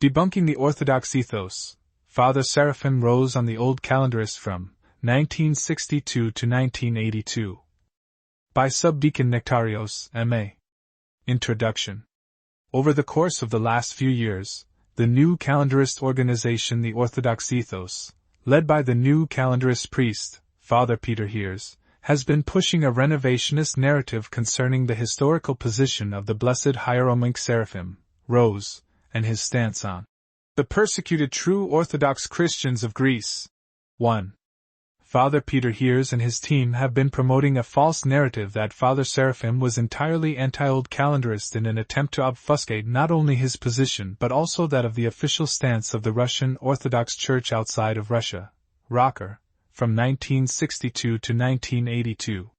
Debunking the Orthodox Ethos, Father Seraphim rose on the Old Calendarists from 1962 to 1982. By Subdeacon Nectarios, M.A. Introduction. Over the course of the last few years, the new calendarist organization, the Orthodox Ethos, led by the new calendarist priest, Father Peter Heers, has been pushing a renovationist narrative concerning the historical position of the Blessed Hieromynch Seraphim, Rose, and his stance on the persecuted true Orthodox Christians of Greece. 1. Father Peter Heers and his team have been promoting a false narrative that Father Seraphim was entirely anti-Old Calendarist in an attempt to obfuscate not only his position but also that of the official stance of the Russian Orthodox Church outside of Russia, ROCOR, from 1962 to 1982.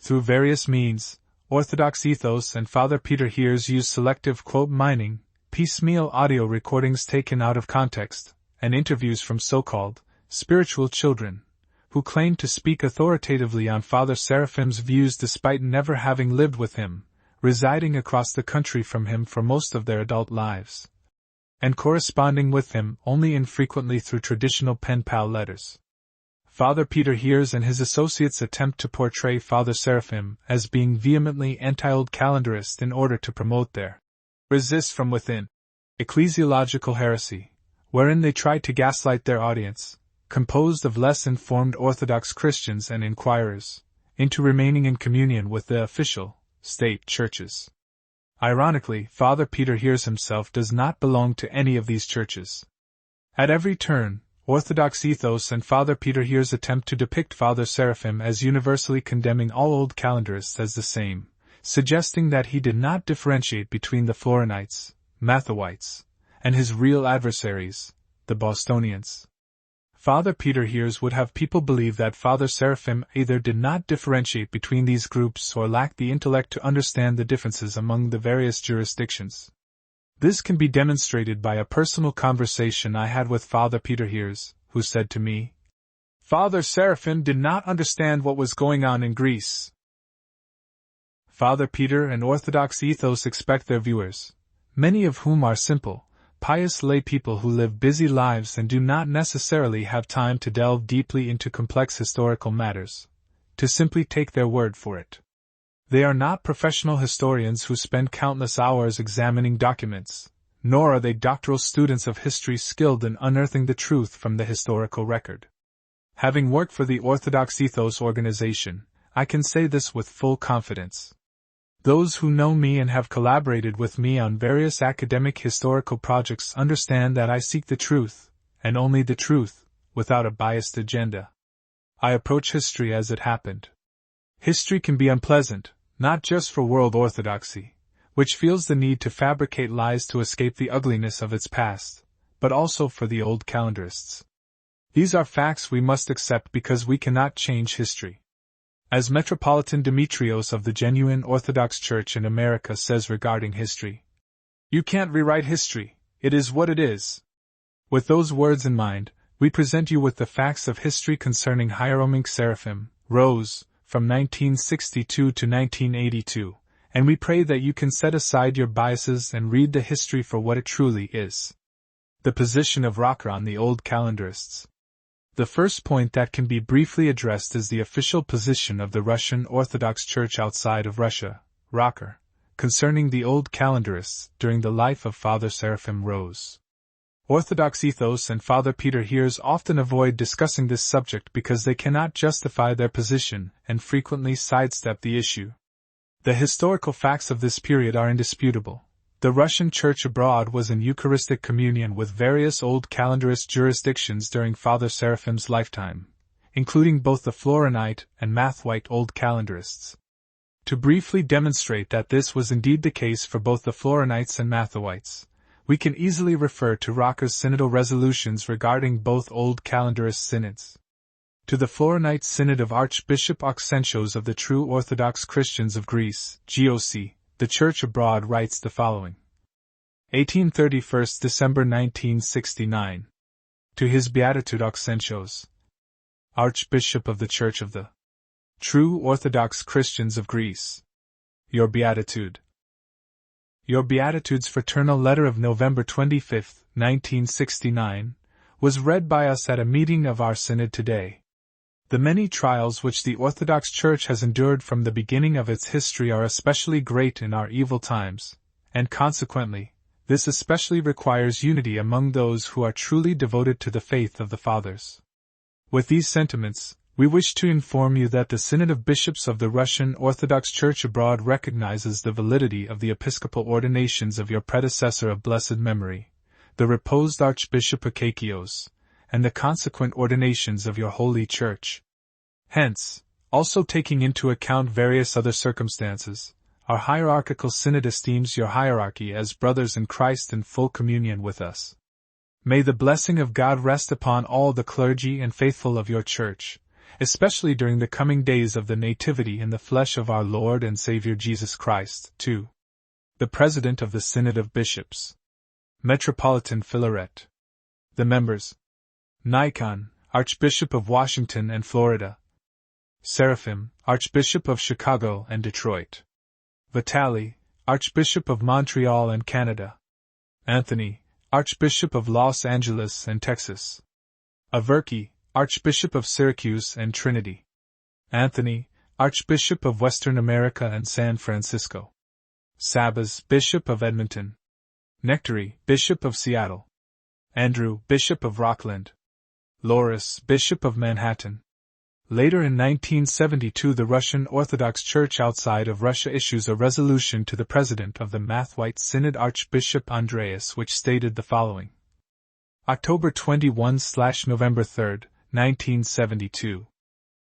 Through various means, Orthodox Ethos and Father Peter Heers use selective quote mining, piecemeal audio recordings taken out of context, and interviews from so-called spiritual children, who claim to speak authoritatively on Father Seraphim's views despite never having lived with him, residing across the country from him for most of their adult lives, and corresponding with him only infrequently through traditional pen-pal letters. Father Peter Heers and his associates attempt to portray Father Seraphim as being vehemently anti-Old Calendarist in order to promote their resist from within ecclesiological heresy, wherein they try to gaslight their audience, composed of less informed Orthodox Christians and inquirers, into remaining in communion with the official, state churches. Ironically, Father Peter Heers himself does not belong to any of these churches. At every turn, Orthodox Ethos and Father Peter Heers attempt to depict Father Seraphim as universally condemning all Old Calendarists as the same, suggesting that he did not differentiate between the Florinites, Matthewites, and his real adversaries, the Bostonians. Father Peter Heers would have people believe that Father Seraphim either did not differentiate between these groups or lacked the intellect to understand the differences among the various jurisdictions. This can be demonstrated by a personal conversation I had with Father Peter Heers, who said to me, "Father Seraphim did not understand what was going on in Greece." Father Peter and Orthodox Ethos expect their viewers, many of whom are simple, pious lay people who live busy lives and do not necessarily have time to delve deeply into complex historical matters, to simply take their word for it. They are not professional historians who spend countless hours examining documents, nor are they doctoral students of history skilled in unearthing the truth from the historical record. Having worked for the Orthodox Ethos organization, I can say this with full confidence. Those who know me and have collaborated with me on various academic historical projects understand that I seek the truth, and only the truth, without a biased agenda. I approach history as it happened. History can be unpleasant, not just for world orthodoxy, which feels the need to fabricate lies to escape the ugliness of its past, but also for the Old Calendarists. These are facts we must accept because we cannot change history. As Metropolitan Demetrios of the genuine Orthodox Church in America says regarding history, "You can't rewrite history, it is what it is." With those words in mind, we present you with the facts of history concerning Hieromynch Seraphim, Rose, from 1962 to 1982, and we pray that you can set aside your biases and read the history for what it truly is. The position of ROCOR on the Old Calendarists. The first point that can be briefly addressed is the official position of the Russian Orthodox Church outside of Russia, ROCOR, concerning the Old Calendarists during the life of Father Seraphim Rose. Orthodox Ethos and Father Peter Heers often avoid discussing this subject because they cannot justify their position and frequently sidestep the issue. The historical facts of this period are indisputable. The Russian Church abroad was in Eucharistic communion with various Old Calendarist jurisdictions during Father Seraphim's lifetime, including both the Florinite and Matthewite Old Calendarists. To briefly demonstrate that this was indeed the case for both the Florinites and Matthewites, we can easily refer to ROCOR's synodal resolutions regarding both Old Calendarist synods. To the Florinite Synod of Archbishop Auxentius of the True Orthodox Christians of Greece, GOC, the Church abroad writes the following. 1831 December 1969. To His Beatitude Auxentius, Archbishop of the Church of the True Orthodox Christians of Greece. Your Beatitude. Your Beatitudes Fraternal Letter of November 25, 1969, was read by us at a meeting of our Synod today. The many trials which the Orthodox Church has endured from the beginning of its history are especially great in our evil times, and consequently, this especially requires unity among those who are truly devoted to the faith of the Fathers. With these sentiments, we wish to inform you that the Synod of Bishops of the Russian Orthodox Church abroad recognizes the validity of the episcopal ordinations of your predecessor of blessed memory, the reposed Archbishop Auxentius, and the consequent ordinations of your Holy Church. Hence, also taking into account various other circumstances, our hierarchical synod esteems your hierarchy as brothers in Christ in full communion with us. May the blessing of God rest upon all the clergy and faithful of your Church, especially during the coming days of the Nativity in the flesh of our Lord and Savior Jesus Christ. 2. The President of the Synod of Bishops. Metropolitan Philaret. The members: Nikon, Archbishop of Washington and Florida; Seraphim, Archbishop of Chicago and Detroit; Vitali, Archbishop of Montreal and Canada; Anthony, Archbishop of Los Angeles and Texas; Averki, Archbishop of Syracuse and Trinity; Anthony, Archbishop of Western America and San Francisco; Sabas, Bishop of Edmonton; Nectary, Bishop of Seattle; Andrew, Bishop of Rockland; Loris, Bishop of Manhattan. Later in 1972, the Russian Orthodox Church outside of Russia issues a resolution to the President of the Mathwite Synod, Archbishop Andreas, which stated the following: October 21/November 3, 1972.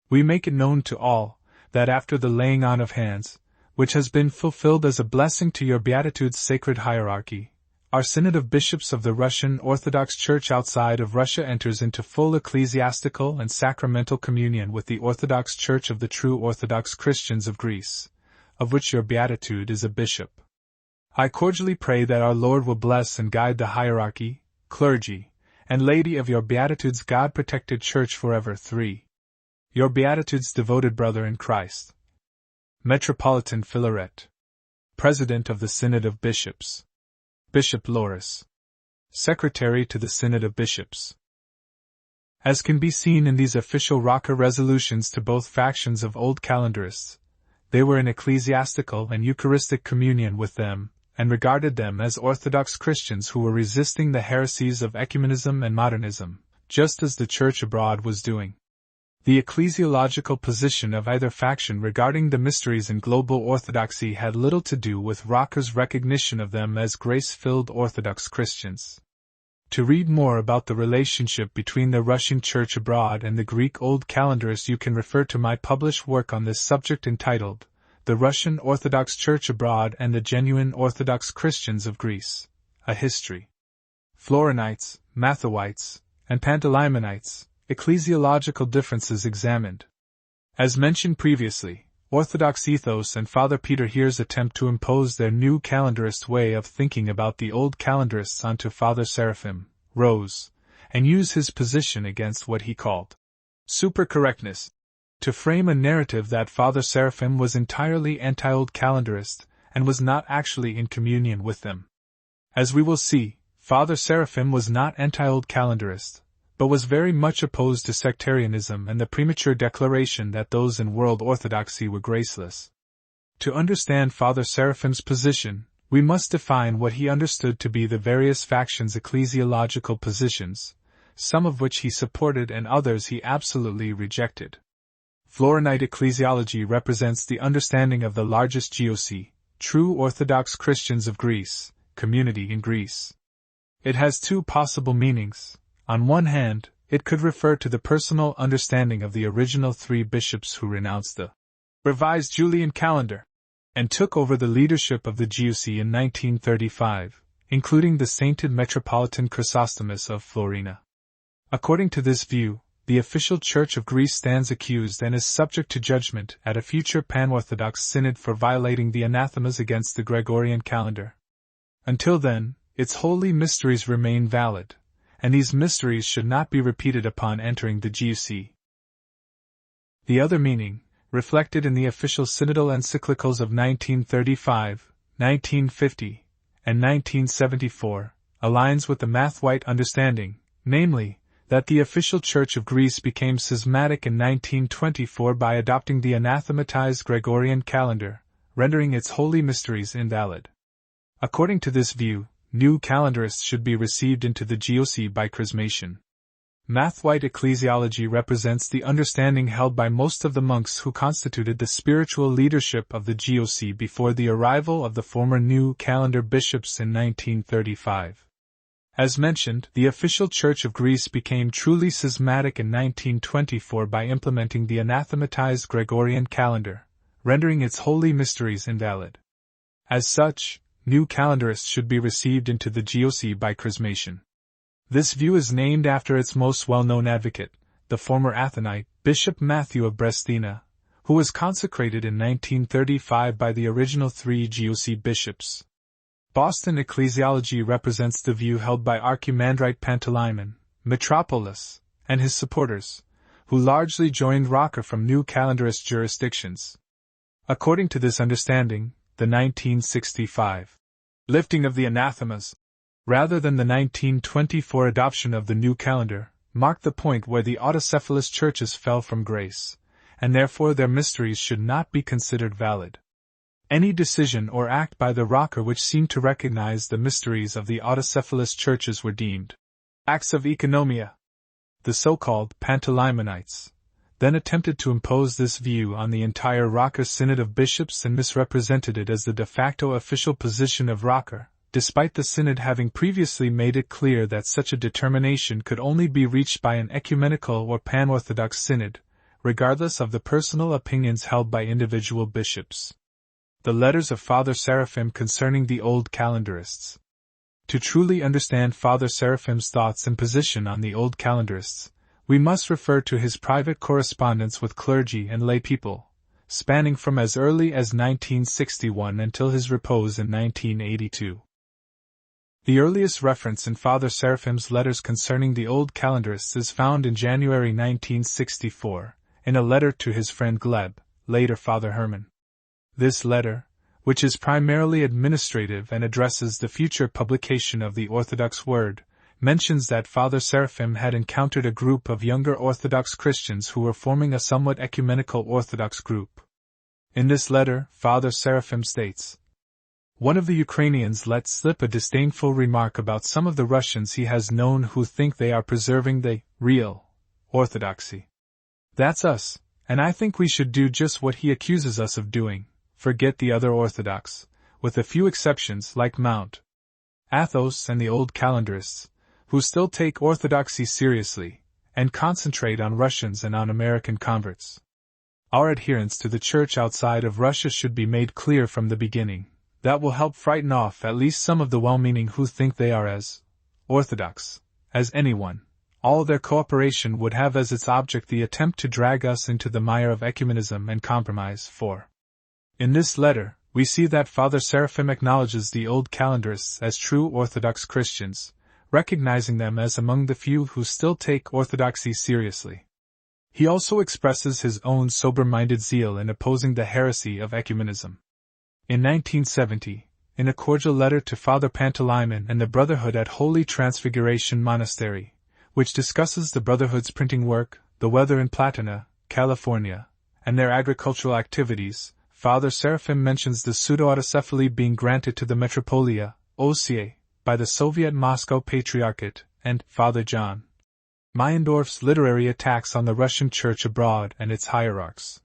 We make it known to all, that after the laying on of hands, which has been fulfilled as a blessing to your Beatitudes sacred hierarchy, our Synod of Bishops of the Russian Orthodox Church outside of Russia enters into full ecclesiastical and sacramental communion with the Orthodox Church of the true Orthodox Christians of Greece, of which your Beatitude is a bishop. I cordially pray that our Lord will bless and guide the hierarchy, clergy, and laity of your Beatitudes' God-protected Church forever. 3. Your Beatitudes' devoted brother in Christ. Metropolitan Philaret. President of the Synod of Bishops. Bishop Loris. Secretary to the Synod of Bishops. As can be seen in these official ROCOR resolutions to both factions of old calendarists, they were in ecclesiastical and Eucharistic communion with them, and regarded them as Orthodox Christians who were resisting the heresies of ecumenism and modernism, just as the Church abroad was doing. The ecclesiological position of either faction regarding the mysteries in global orthodoxy had little to do with ROCOR's recognition of them as grace-filled Orthodox Christians. To read more about the relationship between the Russian Church abroad and the Greek Old Calendarists, you can refer to my published work on this subject entitled The Russian Orthodox Church Abroad and the Genuine Orthodox Christians of Greece, A History. Florinites, Mathawites, and Pantaleimonites, Ecclesiological Differences examined. As mentioned previously, Orthodox Ethos and Father Peter Here's attempt to impose their new calendarist way of thinking about the old calendarists onto Father Seraphim, rose, and use his position against what he called supercorrectness, to frame a narrative that Father Seraphim was entirely anti-old calendarist and was not actually in communion with them. As we will see, Father Seraphim was not anti-old calendarist, but was very much opposed to sectarianism and the premature declaration that those in world orthodoxy were graceless. To understand Father Seraphim's position, we must define what he understood to be the various factions' ecclesiological positions, some of which he supported and others he absolutely rejected. Florinite ecclesiology represents the understanding of the largest GOC, true Orthodox Christians of Greece, community in Greece. It has two possible meanings. On one hand, it could refer to the personal understanding of the original three bishops who renounced the revised Julian calendar and took over the leadership of the GOC in 1935, including the sainted Metropolitan Chrysostomus of Florina. According to this view, the official Church of Greece stands accused and is subject to judgment at a future Pan-Orthodox Synod for violating the anathemas against the Gregorian calendar. Until then, its holy mysteries remain valid, and these mysteries should not be repeated upon entering the GOC. The other meaning, reflected in the official synodal encyclicals of 1935, 1950, and 1974, aligns with the Math-White understanding, namely, that the official Church of Greece became schismatic in 1924 by adopting the anathematized Gregorian calendar, rendering its holy mysteries invalid. According to this view, new calendarists should be received into the GOC by chrismation. Math-White ecclesiology represents the understanding held by most of the monks who constituted the spiritual leadership of the GOC before the arrival of the former New Calendar bishops in 1935. As mentioned, the official Church of Greece became truly schismatic in 1924 by implementing the anathematized Gregorian calendar, rendering its holy mysteries invalid. As such, new calendarists should be received into the GOC by chrismation. This view is named after its most well-known advocate, the former Athonite, Bishop Matthew of Brestina, who was consecrated in 1935 by the original 3 GOC bishops. Boston ecclesiology represents the view held by Archimandrite Pantaleimon, Metropoulos, and his supporters, who largely joined ROCOR from new calendarist jurisdictions. According to this understanding, the 1965 lifting of the anathemas, rather than the 1924 adoption of the new calendar, marked the point where the autocephalous churches fell from grace, and therefore their mysteries should not be considered valid. Any decision or act by the ROCOR which seemed to recognize the mysteries of the autocephalous churches were deemed acts of economia. The so-called Pantaleimonites then attempted to impose this view on the entire ROCOR Synod of bishops and misrepresented it as the de facto official position of ROCOR, despite the Synod having previously made it clear that such a determination could only be reached by an ecumenical or pan-Orthodox Synod, regardless of the personal opinions held by individual bishops. The letters of Father Seraphim concerning the old calendarists. To truly understand Father Seraphim's thoughts and position on the old calendarists, we must refer to his private correspondence with clergy and lay people, spanning from as early as 1961 until his repose in 1982. The earliest reference in Father Seraphim's letters concerning the old calendarists is found in January 1964, in a letter to his friend Gleb, later Father Herman. This letter, which is primarily administrative and addresses the future publication of the Orthodox Word, mentions that Father Seraphim had encountered a group of younger Orthodox Christians who were forming a somewhat ecumenical Orthodox group. In this letter, Father Seraphim states, "One of the Ukrainians let slip a disdainful remark about some of the Russians he has known who think they are preserving the real Orthodoxy. That's us, and I think we should do just what he accuses us of doing, forget the other Orthodox, with a few exceptions like Mount Athos and the old calendarists, who still take Orthodoxy seriously, and concentrate on Russians and on American converts. Our adherence to the Church outside of Russia should be made clear from the beginning. That will help frighten off at least some of the well-meaning who think they are as Orthodox as anyone. All their cooperation would have as its object the attempt to drag us into the mire of ecumenism and compromise. 4. In this letter, we see that Father Seraphim acknowledges the old calendarists as true Orthodox Christians, recognizing them as among the few who still take Orthodoxy seriously. He also expresses his own sober-minded zeal in opposing the heresy of ecumenism. In 1970, in a cordial letter to Father Pantaleimon and the Brotherhood at Holy Transfiguration Monastery, which discusses the Brotherhood's printing work, the weather in Platina, California, and their agricultural activities, Father Seraphim mentions the pseudo-autocephaly being granted to the Metropolia, OCA, by the Soviet Moscow Patriarchate, and Father John Meyendorff's literary attacks on the Russian Church abroad and its hierarchs.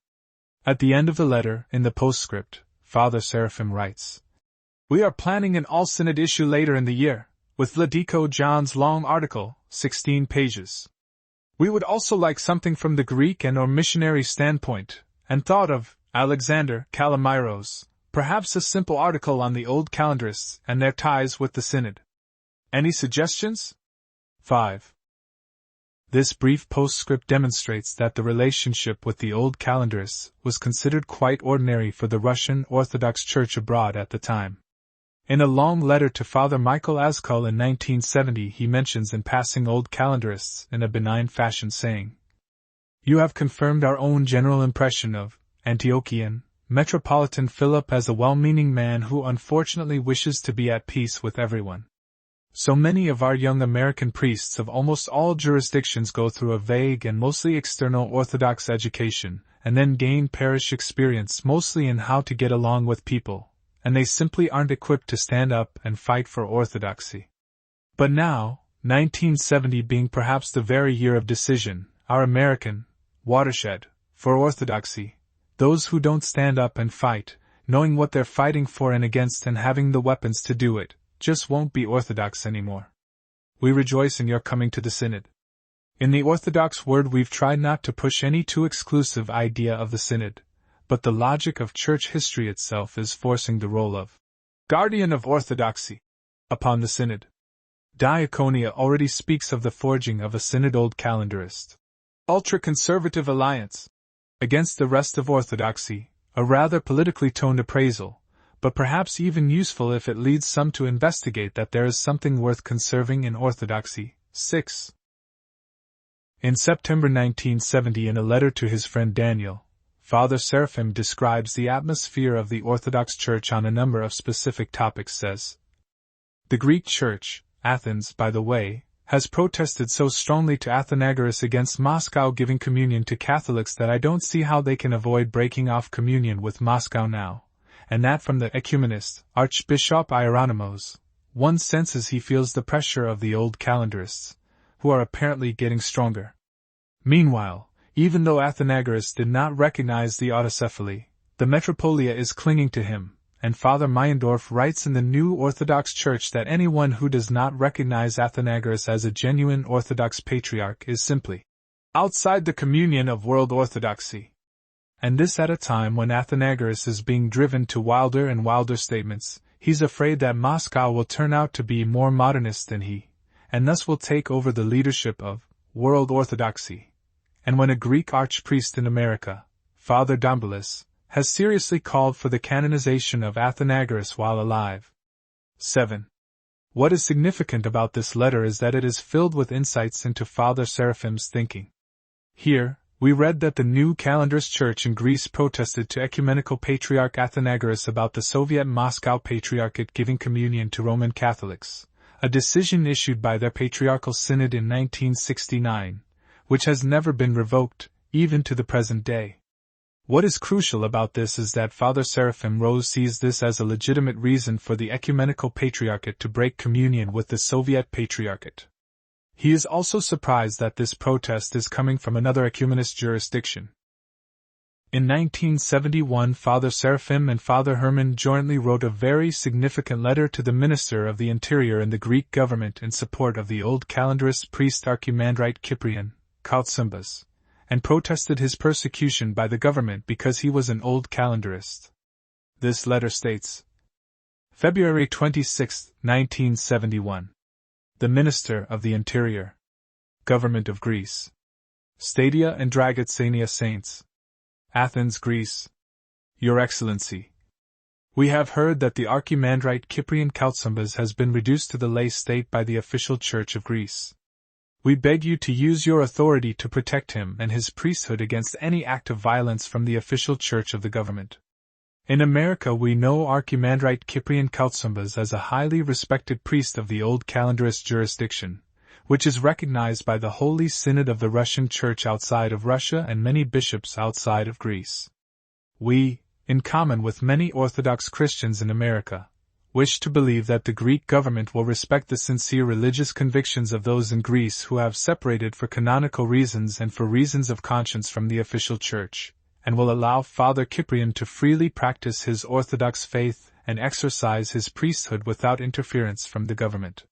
At the end of the letter, in the postscript, Father Seraphim writes, "We are planning an all-synod issue later in the year, with Vladiko John's long article, 16 pages. We would also like something from the Greek and or missionary standpoint, and thought of Alexander Kalamiros, perhaps a simple article on the old calendarists and their ties with the Synod. Any suggestions?" 5. This brief postscript demonstrates that the relationship with the old calendarists was considered quite ordinary for the Russian Orthodox Church abroad at the time. In a long letter to Father Michael Azkoul in 1970, he mentions in passing old calendarists in a benign fashion, saying, "You have confirmed our own general impression of Antiochian, Metropolitan Philip as a well-meaning man who unfortunately wishes to be at peace with everyone. So many of our young American priests of almost all jurisdictions go through a vague and mostly external Orthodox education, and then gain parish experience mostly in how to get along with people, and they simply aren't equipped to stand up and fight for orthodoxy. But now, 1970 being perhaps the very year of decision, our American watershed for orthodoxy, those who don't stand up and fight, knowing what they're fighting for and against and having the weapons to do it, just won't be orthodox anymore. We rejoice in your coming to the Synod. In the Orthodox word we've tried not to push any too exclusive idea of the Synod, but the logic of church history itself is forcing the role of guardian of orthodoxy upon the Synod. Diaconia already speaks of the forging of a Synod old calendarist, ultra-conservative alliance against the rest of orthodoxy, a rather politically toned appraisal, but perhaps even useful if it leads some to investigate that there is something worth conserving in orthodoxy. 6. In September 1970, in a letter to his friend Daniel, Father Seraphim describes the atmosphere of the Orthodox Church on a number of specific topics. Says, "The Greek Church, Athens, by the way, has protested so strongly to Athenagoras against Moscow giving communion to Catholics that I don't see how they can avoid breaking off communion with Moscow now, and that from the ecumenist, Archbishop Hieronymus, one senses he feels the pressure of the old calendarists, who are apparently getting stronger." Meanwhile, even though Athenagoras did not recognize the autocephaly, the Metropolia is clinging to him, and Father Meyendorff writes in the New Orthodox Church that anyone who does not recognize Athenagoras as a genuine Orthodox patriarch is simply outside the communion of world orthodoxy. And this at a time when Athenagoras is being driven to wilder and wilder statements. He's afraid that Moscow will turn out to be more modernist than he, and thus will take over the leadership of world orthodoxy. And when a Greek archpriest in America, Father Dombelis, has seriously called for the canonization of Athenagoras while alive. 7. What is significant about this letter is that it is filled with insights into Father Seraphim's thinking. Here, we read that the new calendarist church in Greece protested to Ecumenical Patriarch Athenagoras about the Soviet Moscow Patriarchate giving communion to Roman Catholics, a decision issued by their Patriarchal Synod in 1969, which has never been revoked, even to the present day. What is crucial about this is that Father Seraphim Rose sees this as a legitimate reason for the Ecumenical Patriarchate to break communion with the Soviet Patriarchate. He is also surprised that this protest is coming from another ecumenist jurisdiction. In 1971, Father Seraphim and Father Herman jointly wrote a very significant letter to the Minister of the Interior in the Greek government in support of the old calendarist priest Archimandrite Cyprian Kaltsimbas, and protested his persecution by the government because he was an old calendarist. This letter states, February 26, 1971. The Minister of the Interior, Government of Greece, Stadia and Dragotsenia Saints, Athens, Greece. Your Excellency, we have heard that the Archimandrite Cyprian Kaltsimbas has been reduced to the lay state by the official Church of Greece. We beg you to use your authority to protect him and his priesthood against any act of violence from the official Church of the government. In America we know Archimandrite Cyprian Kaltsimbas as a highly respected priest of the old calendarist jurisdiction, which is recognized by the Holy Synod of the Russian Church outside of Russia and many bishops outside of Greece. We, in common with many Orthodox Christians in America, wish to believe that the Greek government will respect the sincere religious convictions of those in Greece who have separated for canonical reasons and for reasons of conscience from the official Church, and will allow Father Cyprian to freely practice his Orthodox faith and exercise his priesthood without interference from the government.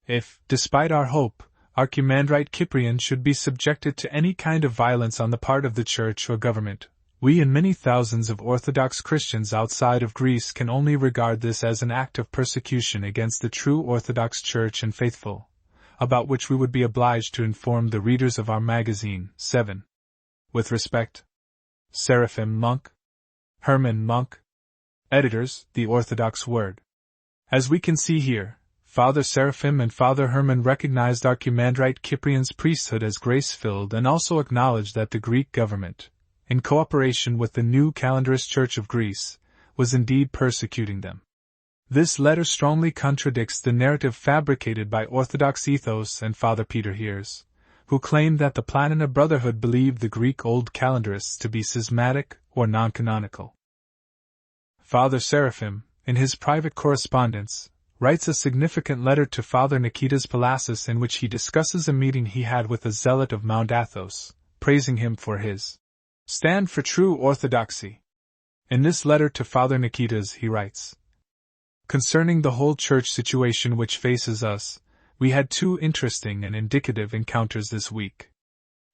If, despite our hope, Archimandrite Cyprian should be subjected to any kind of violence on the part of the Church or government, we and many thousands of Orthodox Christians outside of Greece can only regard this as an act of persecution against the true Orthodox Church and faithful, about which we would be obliged to inform the readers of our magazine. 7. With respect, Seraphim Monk, Herman Monk, Editors, The Orthodox Word. As we can see here, Father Seraphim and Father Herman recognized Archimandrite Cyprian's priesthood as grace-filled and also acknowledged that the Greek government, in cooperation with the new calendarist Church of Greece, was indeed persecuting them. This letter strongly contradicts the narrative fabricated by Orthodox Ethos and Father Peter Heers, who claimed that the Platina Brotherhood believed the Greek Old Calendarists to be schismatic or non-canonical. Father Seraphim, in his private correspondence, writes a significant letter to Father Nikitas Palasis in which he discusses a meeting he had with a zealot of Mount Athos, praising him for his stand for true orthodoxy. In this letter to Father Nikitas he writes, "Concerning the whole church situation which faces us, we had two interesting and indicative encounters this week.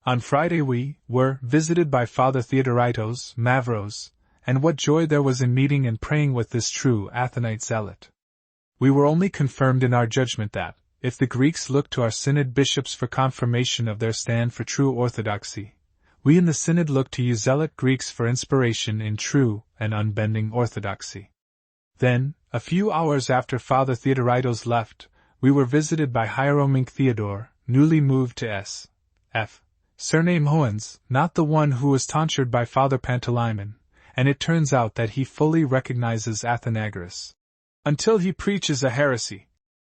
On Friday we were visited by Father Theodoritos Mavros, and what joy there was in meeting and praying with this true Athonite zealot. We were only confirmed in our judgment that, if the Greeks look to our Synod bishops for confirmation of their stand for true orthodoxy, we in the Synod look to you zealot Greeks for inspiration in true and unbending orthodoxy." Then, a few hours after Father Theodoritos left, we were visited by Hieromynch Theodore, newly moved to S.F. Surname Hoens, not the one who was tonsured by Father Pantaleimon, and it turns out that he fully recognizes Athenagoras. Until he preaches a heresy,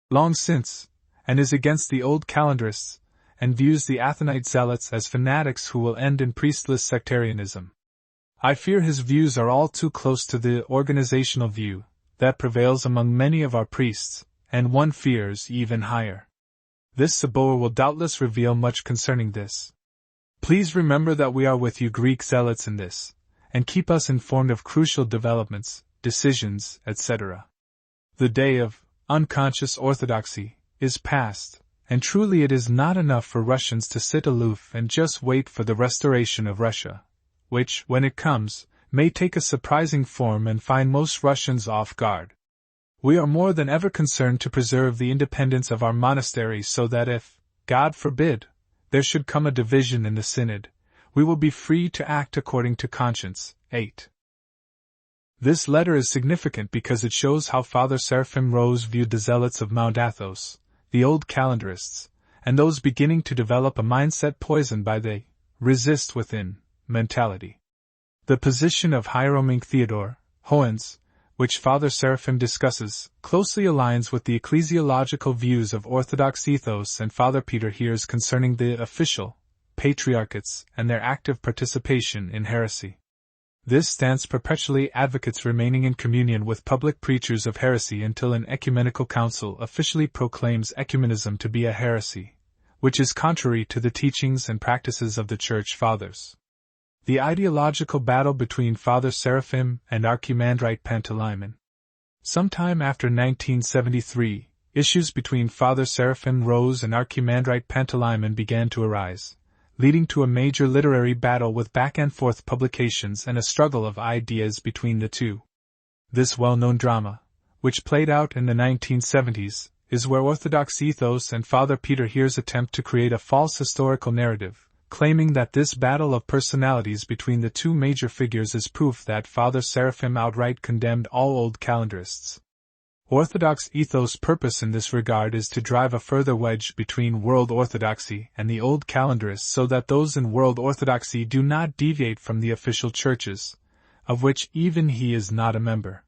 long since, and is against the old calendarists, and views the Athonite zealots as fanatics who will end in priestless sectarianism. I fear his views are all too close to the organizational view that prevails among many of our priests, and one fears even higher. This Saboa will doubtless reveal much concerning this. Please remember that we are with you Greek zealots in this, and keep us informed of crucial developments, decisions, etc. The day of unconscious orthodoxy is past, and truly it is not enough for Russians to sit aloof and just wait for the restoration of Russia, which, when it comes, may take a surprising form and find most Russians off guard. We are more than ever concerned to preserve the independence of our monasteries so that if, God forbid, there should come a division in the Synod, we will be free to act according to conscience. 8. This letter is significant because it shows how Father Seraphim Rose viewed the zealots of Mount Athos, the old calendarists, and those beginning to develop a mindset poisoned by the resist within mentality. The position of Hieromynch Theodore, Hoens, which Father Seraphim discusses, closely aligns with the ecclesiological views of Orthodox Ethos and Father Peter Heers concerning the official patriarchates and their active participation in heresy. This stance perpetually advocates remaining in communion with public preachers of heresy until an ecumenical council officially proclaims ecumenism to be a heresy, which is contrary to the teachings and practices of the Church Fathers. The ideological battle between Father Seraphim and Archimandrite Pantaleimon. Sometime after 1973, issues between Father Seraphim Rose and Archimandrite Pantaleimon began to arise, leading to a major literary battle with back-and-forth publications and a struggle of ideas between the two. This well-known drama, which played out in the 1970s, is where Orthodox Ethos and Father Peter Heers attempt to create a false historical narrative, claiming that this battle of personalities between the two major figures is proof that Father Seraphim outright condemned all old calendarists. Orthodox Ethos' purpose in this regard is to drive a further wedge between world orthodoxy and the old calendarists so that those in world orthodoxy do not deviate from the official churches, of which even he is not a member.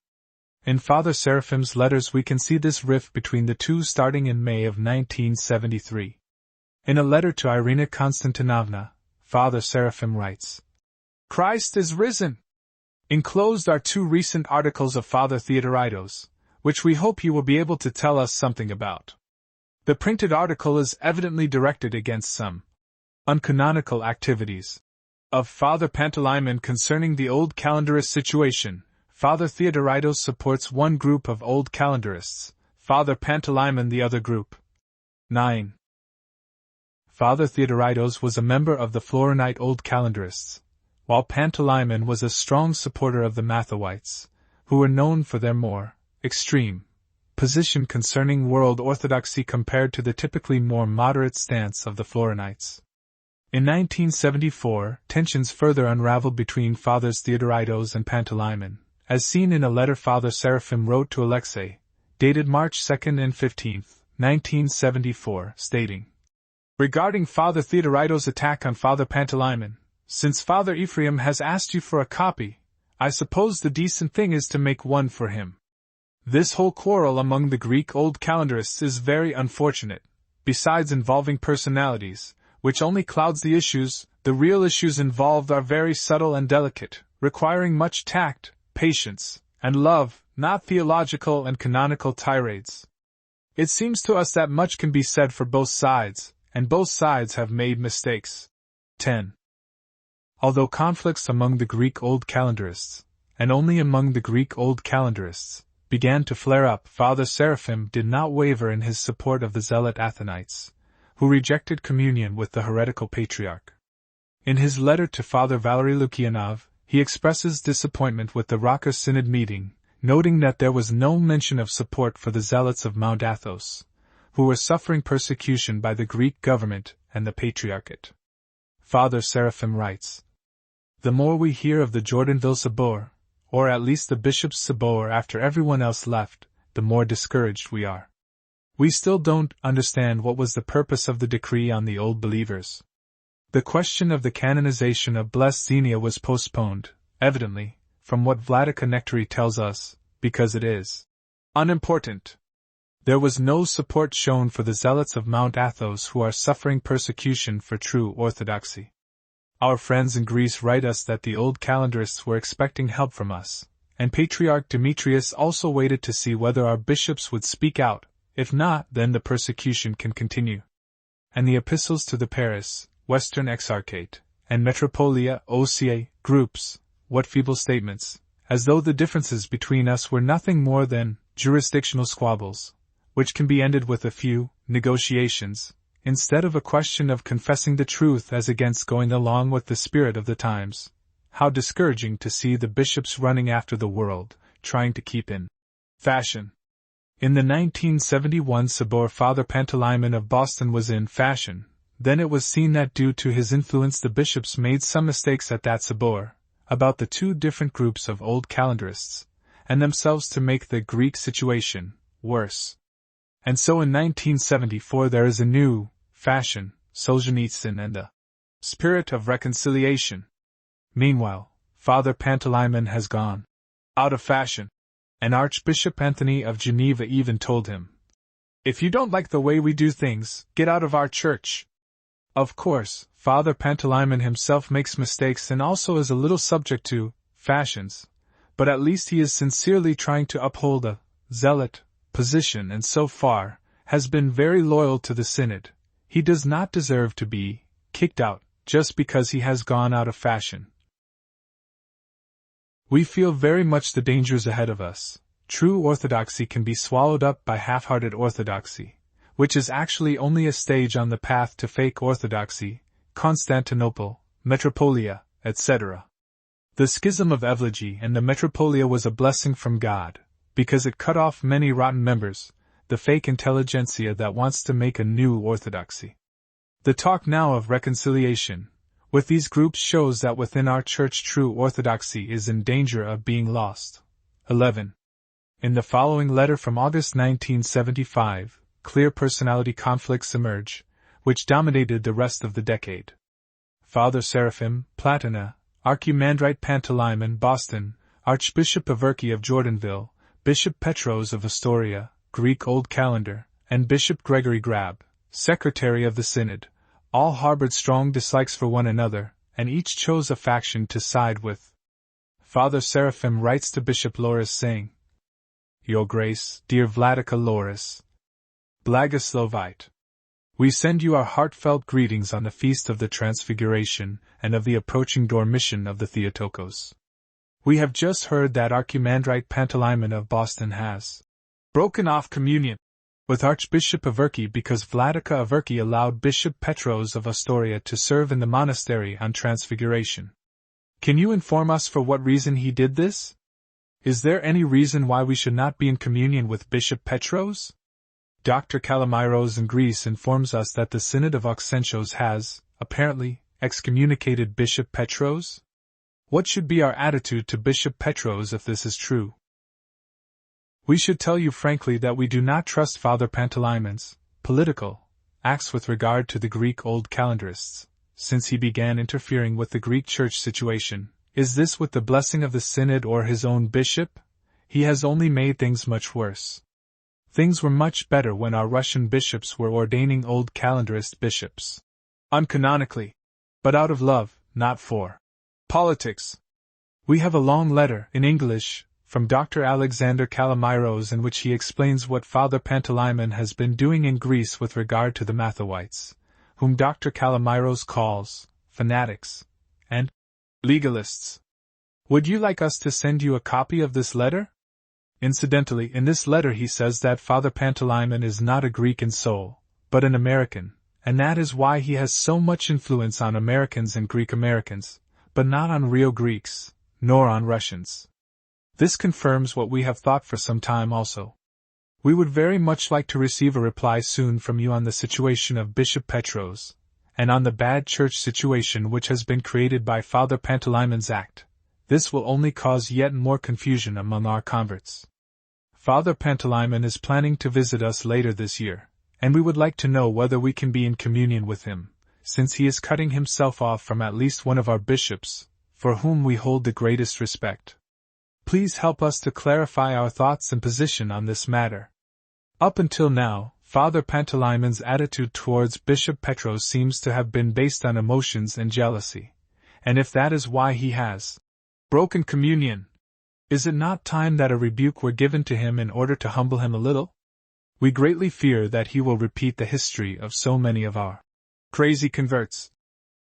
In Father Seraphim's letters we can see this rift between the two starting in May of 1973. In a letter to Irina Konstantinovna, Father Seraphim writes, "Christ is risen!" Enclosed are two recent articles of Father Theodoritos, which we hope you will be able to tell us something about. The printed article is evidently directed against some uncanonical activities of Father Pantaleimon concerning the old calendarist situation. Father Theodoritos supports one group of old calendarists, Father Pantaleimon the other group. 9. Father Theodoritos was a member of the Florinite Old Calendarists, while Pantaleimon was a strong supporter of the Mathoites, who were known for their more extreme position concerning world orthodoxy compared to the typically more moderate stance of the Florinites. In 1974, tensions further unraveled between Fathers Theodoritos and Pantaleimon, as seen in a letter Father Seraphim wrote to Alexei, dated March 2 and 15, 1974, stating, "Regarding Father Theodoritos' attack on Father Pantaleimon, Since Father Ephraim has asked you for a copy, I suppose the decent thing is to make one for him. This whole quarrel among the Greek Old Calendarists is very unfortunate. Besides involving personalities, which only clouds the issues, the real issues involved are very subtle and delicate, requiring much tact, patience, and love, not theological and canonical tirades. It seems to us that much can be said for both sides, and both sides have made mistakes. 10. Although conflicts among the Greek Old Calendarists, and only among the Greek Old Calendarists, began to flare up, Father Seraphim did not waver in his support of the Zealot Athonites, who rejected communion with the heretical patriarch. In his letter to Father Valery Lukianov, he expresses disappointment with the ROCOR Synod meeting, noting that there was no mention of support for the Zealots of Mount Athos, who were suffering persecution by the Greek government and the Patriarchate. Father Seraphim writes, "The more we hear of the Jordanville Sabor, or at least the Bishop's Sabor after everyone else left, the more discouraged we are. We still don't understand what was the purpose of the decree on the old believers. The question of the canonization of Blessed Xenia was postponed, evidently, from what Vladika Nectary tells us, because it is unimportant. There was no support shown for the Zealots of Mount Athos who are suffering persecution for true orthodoxy. Our friends in Greece write us that the old calendarists were expecting help from us, and Patriarch Demetrius also waited to see whether our bishops would speak out. If not, then the persecution can continue." And the epistles to the Paris, Western Exarchate, and Metropolia OCA groups, what feeble statements, as though the differences between us were nothing more than jurisdictional squabbles, which can be ended with a few negotiations, instead of a question of confessing the truth as against going along with the spirit of the times. How discouraging to see the bishops running after the world, trying to keep in fashion. In the 1971 Sabor, Father Pantaleimon of Boston was in fashion. Then it was seen that due to his influence the bishops made some mistakes at that Sabor, about the two different groups of old calendarists, and themselves to make the Greek situation worse. And so in 1974 there is a new fashion, Solzhenitsyn and the spirit of reconciliation. Meanwhile, Father Pantaleimon has gone out of fashion. And Archbishop Anthony of Geneva even told him, "If you don't like the way we do things, get out of our church." Of course, Father Pantaleimon himself makes mistakes and also is a little subject to fashions, but at least he is sincerely trying to uphold a zealot position and so far has been very loyal to the Synod. He does not deserve to be kicked out just because he has gone out of fashion. We feel very much the dangers ahead of us. True orthodoxy can be swallowed up by half-hearted orthodoxy, which is actually only a stage on the path to fake orthodoxy, Constantinople, Metropolia, etc. The schism of Evlogy and the Metropolia was a blessing from God, because it cut off many rotten members, the fake intelligentsia that wants to make a new orthodoxy. The talk now of reconciliation with these groups shows that within our church true orthodoxy is in danger of being lost. 11. In the following letter from August 1975, clear personality conflicts emerge, which dominated the rest of the decade. Father Seraphim, Platina, Archimandrite Pantaleimon, Boston, Archbishop Averki of Jordanville, Bishop Petros of Astoria, Greek Old Calendar, and Bishop Gregory Gleb, Secretary of the Synod, all harbored strong dislikes for one another, and each chose a faction to side with. Father Seraphim writes to Bishop Loris saying, "Your Grace, dear Vladika Loris, Blagoslovite, we send you our heartfelt greetings on the feast of the Transfiguration and of the approaching Dormition of the Theotokos. We have just heard that Archimandrite Pantaleimon of Boston has broken off communion with Archbishop Averki because Vladika Averki allowed Bishop Petros of Astoria to serve in the monastery on Transfiguration. Can you inform us for what reason he did this? Is there any reason why we should not be in communion with Bishop Petros? Dr. Kalamiros in Greece informs us that the Synod of Auxentius has, apparently, excommunicated Bishop Petros? What should be our attitude to Bishop Petros if this is true? We should tell you frankly that we do not trust Father Panteleimon's political acts with regard to the Greek Old Calendarists, since he began interfering with the Greek Church situation. Is this with the blessing of the Synod or his own bishop? He has only made things much worse. Things were much better when our Russian bishops were ordaining old calendarist bishops. Uncanonically. But out of love, not for politics. We have a long letter, in English, from Dr. Alexander Kalamiros in which he explains what Father Pantaleimon has been doing in Greece with regard to the Mathoites, whom Dr. Kalamiros calls fanatics and legalists. Would you like us to send you a copy of this letter? Incidentally, in this letter he says that Father Pantaleimon is not a Greek in soul, but an American, and that is why he has so much influence on Americans and Greek Americans, but not on real Greeks, nor on Russians. This confirms what we have thought for some time also. We would very much like to receive a reply soon from you on the situation of Bishop Petros, and on the bad church situation which has been created by Father Panteleimon's act. This will only cause yet more confusion among our converts. Father Pantaleimon is planning to visit us later this year, and we would like to know whether we can be in communion with him, since he is cutting himself off from at least one of our bishops, for whom we hold the greatest respect. Please help us to clarify our thoughts and position on this matter. Up until now, Father Panteleimon's attitude towards Bishop Petros seems to have been based on emotions and jealousy, and if that is why he has broken communion, is it not time that a rebuke were given to him in order to humble him a little? We greatly fear that he will repeat the history of so many of our crazy converts,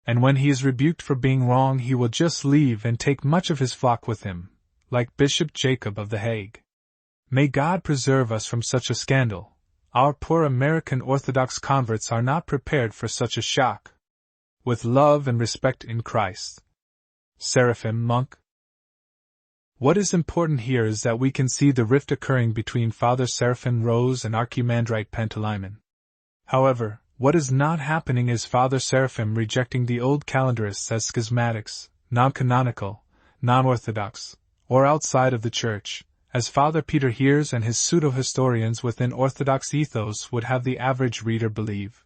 and when he is rebuked for being wrong he will just leave and take much of his flock with him, like Bishop Jacob of The Hague. May God preserve us from such a scandal. Our poor American Orthodox converts are not prepared for such a shock. With love and respect in Christ. Seraphim Monk. What is important here is that we can see the rift occurring between Father Seraphim Rose and Archimandrite Pantaleimon. However, what is not happening is Father Seraphim rejecting the old calendarists as schismatics, non-canonical, non-orthodox, or outside of the Church, as Father Peter Heers and his pseudo-historians within Orthodox Ethos would have the average reader believe.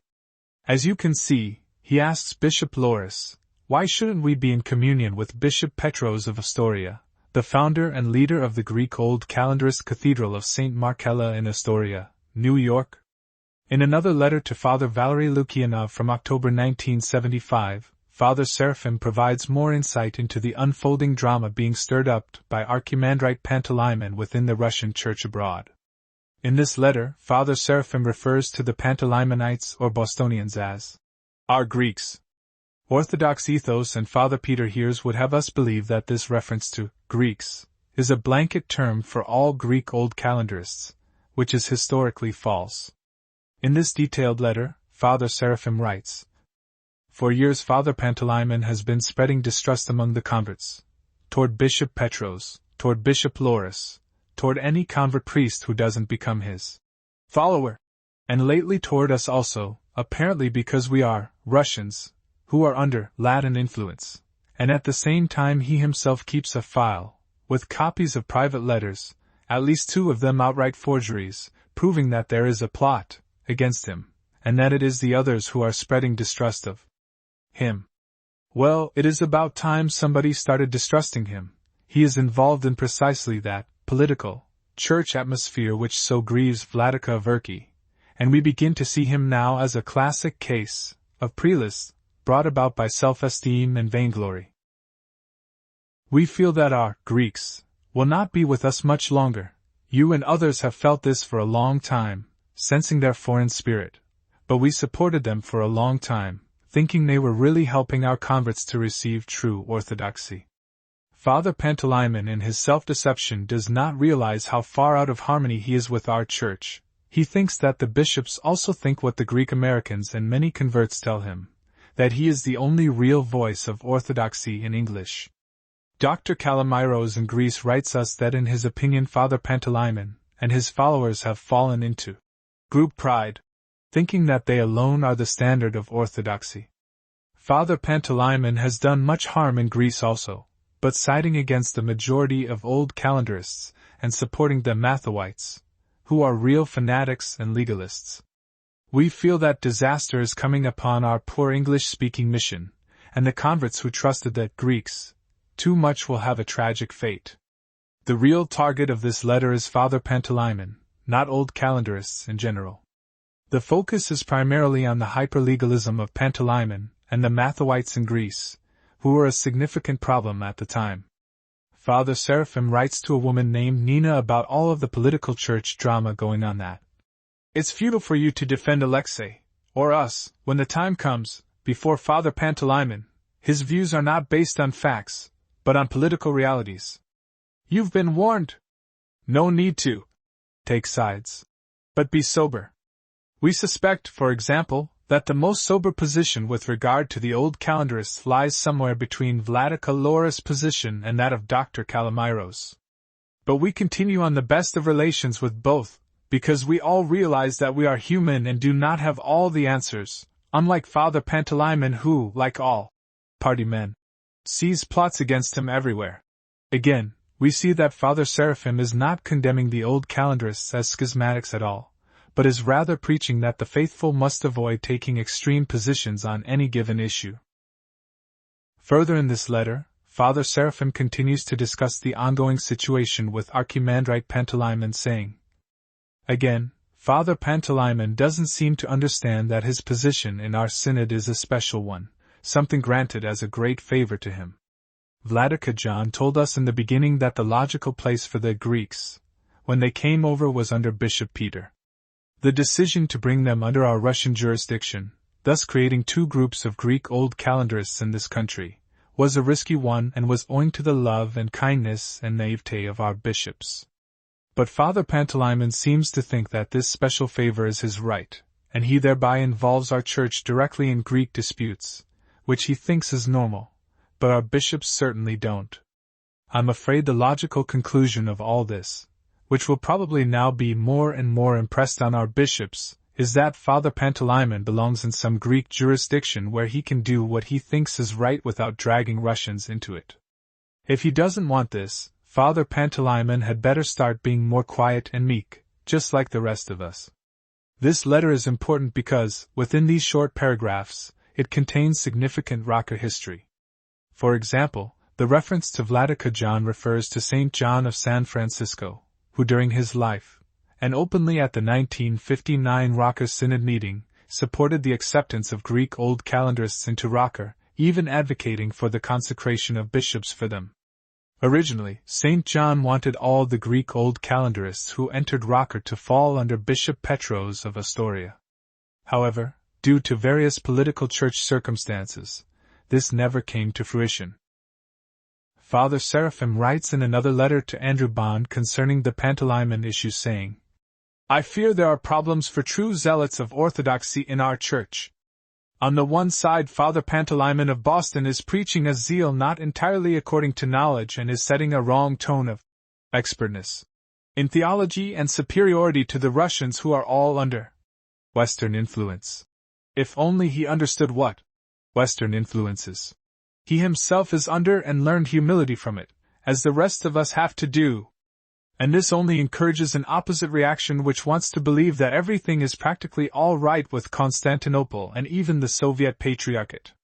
As you can see, he asks Bishop Loris, why shouldn't we be in communion with Bishop Petros of Astoria, the founder and leader of the Greek Old Calendarist Cathedral of St. Markella in Astoria, New York? In another letter to Father Valery Lukianov from October 1975, Father Seraphim provides more insight into the unfolding drama being stirred up by Archimandrite Pantaleimon within the Russian Church abroad. In this letter, Father Seraphim refers to the Pantaleimonites or Bostonians as our Greeks. Orthodox Ethos and Father Peter Heers would have us believe that this reference to Greeks is a blanket term for all Greek Old Calendarists, which is historically false. In this detailed letter, Father Seraphim writes, for years Father Pantaleimon has been spreading distrust among the converts, toward Bishop Petros, toward Bishop Loris, toward any convert priest who doesn't become his follower, and lately toward us also, apparently because we are Russians, who are under Latin influence, and at the same time he himself keeps a file, with copies of private letters, at least 2 of them outright forgeries, proving that there is a plot against him, and that it is the others who are spreading distrust of him. Well, it is about time somebody started distrusting him. He is involved in precisely that political, church atmosphere which so grieves Vladika Verki, and we begin to see him now as a classic case of prelates brought about by self-esteem and vainglory. We feel that our Greeks will not be with us much longer. You and others have felt this for a long time, sensing their foreign spirit, but we supported them for a long time, thinking they were really helping our converts to receive true orthodoxy. Father Pantaleimon in his self-deception does not realize how far out of harmony he is with our church. He thinks that the bishops also think what the Greek Americans and many converts tell him, that he is the only real voice of orthodoxy in English. Dr. Kalamiros in Greece writes us that in his opinion Father Pantaleimon and his followers have fallen into group pride, thinking that they alone are the standard of orthodoxy. Father Pantaleimon has done much harm in Greece also, but siding against the majority of old calendarists and supporting the Mathoites, who are real fanatics and legalists. We feel that disaster is coming upon our poor English-speaking mission, and the converts who trusted the Greeks too much will have a tragic fate. The real target of this letter is Father Pantaleimon, not old calendarists in general. The focus is primarily on the hyperlegalism of Pantaleimon and the Mathoites in Greece, who were a significant problem at the time. Father Seraphim writes to a woman named Nina about all of the political church drama going on that it's futile for you to defend Alexei, or us, when the time comes, before Father Pantaleimon. His views are not based on facts, but on political realities. You've been warned. No need to take sides. But be sober. We suspect, for example, that the most sober position with regard to the old calendarists lies somewhere between Vladika Lora's position and that of Dr. Kalamiros. But we continue on the best of relations with both, because we all realize that we are human and do not have all the answers, unlike Father Pantaleimon who, like all party men, sees plots against him everywhere. Again, we see that Father Seraphim is not condemning the old calendarists as schismatics at all, but is rather preaching that the faithful must avoid taking extreme positions on any given issue. Further in this letter, Father Seraphim continues to discuss the ongoing situation with Archimandrite Pantaleimon, saying, again, Father Pantaleimon doesn't seem to understand that his position in our synod is a special one, something granted as a great favor to him. Vladika John told us in the beginning that the logical place for the Greeks, when they came over, was under Bishop Peter. The decision to bring them under our Russian jurisdiction, thus creating two groups of Greek old calendarists in this country, was a risky one and was owing to the love and kindness and naivete of our bishops. But Father Pantaleimon seems to think that this special favor is his right, and he thereby involves our church directly in Greek disputes, which he thinks is normal, but our bishops certainly don't. I'm afraid the logical conclusion of all this, which will probably now be more and more impressed on our bishops, is that Father Pantaleimon belongs in some Greek jurisdiction where he can do what he thinks is right without dragging Russians into it. If he doesn't want this, Father Pantaleimon had better start being more quiet and meek, just like the rest of us. This letter is important because, within these short paragraphs, it contains significant ROCOR history. For example, the reference to Vladika John refers to Saint John of San Francisco, who during his life, and openly at the 1959 ROCOR Synod meeting, supported the acceptance of Greek old calendarists into ROCOR, even advocating for the consecration of bishops for them. Originally, Saint John wanted all the Greek old calendarists who entered ROCOR to fall under Bishop Petros of Astoria. However, due to various political church circumstances, this never came to fruition. Father Seraphim writes in another letter to Andrew Bond concerning the Pantaleimon issue, saying, I fear there are problems for true zealots of Orthodoxy in our church. On the one side, Father Pantaleimon of Boston is preaching a zeal not entirely according to knowledge and is setting a wrong tone of expertness in theology and superiority to the Russians who are all under Western influence. If only he understood what Western influences he himself is under and learned humility from it, as the rest of us have to do. And this only encourages an opposite reaction which wants to believe that everything is practically all right with Constantinople and even the Soviet Patriarchate.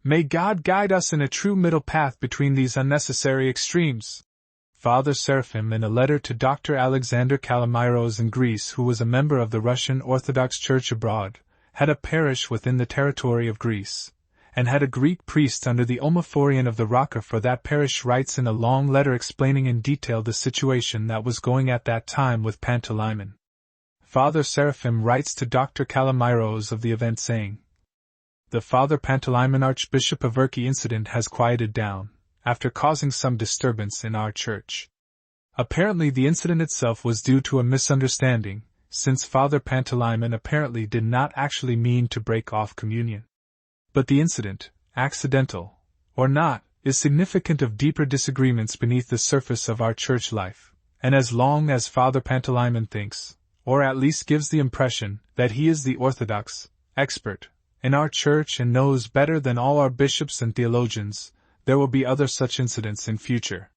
May God guide us in a true middle path between these unnecessary extremes. Father Seraphim, in a letter to Dr. Alexander Kalamiros in Greece, who was a member of the Russian Orthodox Church abroad, had a parish within the territory of Greece, and had a Greek priest under the Omophorion of the ROCOR for that parish, writes in a long letter explaining in detail the situation that was going at that time with Pantaleimon. Father Seraphim writes to Dr. Kalamiros of the event, saying, The Father Pantaleimon Archbishop of Urki incident has quieted down, after causing some disturbance in our church. Apparently the incident itself was due to a misunderstanding, since Father Pantaleimon apparently did not actually mean to break off communion. But the incident, accidental or not, is significant of deeper disagreements beneath the surface of our church life, and as long as Father Pantaleimon thinks, or at least gives the impression, that he is the Orthodox expert in our church and knows better than all our bishops and theologians, there will be other such incidents in future.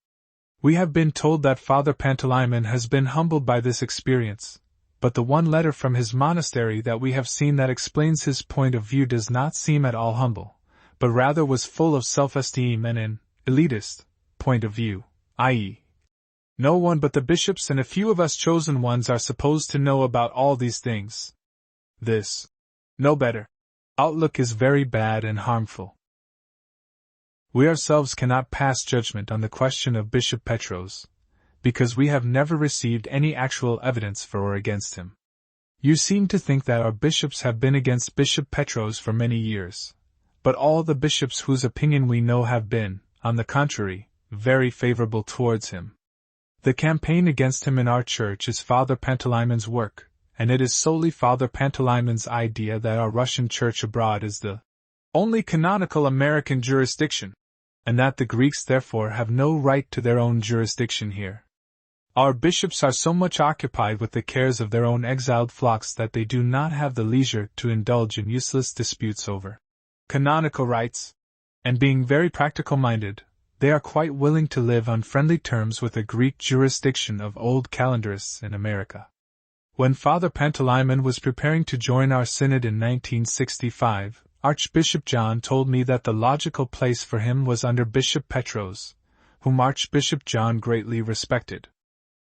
We have been told that Father Pantaleimon has been humbled by this experience, but the one letter from his monastery that we have seen that explains his point of view does not seem at all humble, but rather was full of self-esteem and an elitist point of view, i.e., no one but the bishops and a few of us chosen ones are supposed to know about all these things. This know better outlook is very bad and harmful. We ourselves cannot pass judgment on the question of Bishop Petros, because we have never received any actual evidence for or against him. You seem to think that our bishops have been against Bishop Petros for many years, but all the bishops whose opinion we know have been, on the contrary, very favorable towards him. The campaign against him in our church is Father Panteleimon's work, and it is solely Father Panteleimon's idea that our Russian church abroad is the only canonical American jurisdiction, and that the Greeks therefore have no right to their own jurisdiction here. Our bishops are so much occupied with the cares of their own exiled flocks that they do not have the leisure to indulge in useless disputes over canonical rights, and being very practical-minded, they are quite willing to live on friendly terms with the Greek jurisdiction of old calendarists in America. When Father Pantaleimon was preparing to join our synod in 1965, Archbishop John told me that the logical place for him was under Bishop Petros, whom Archbishop John greatly respected.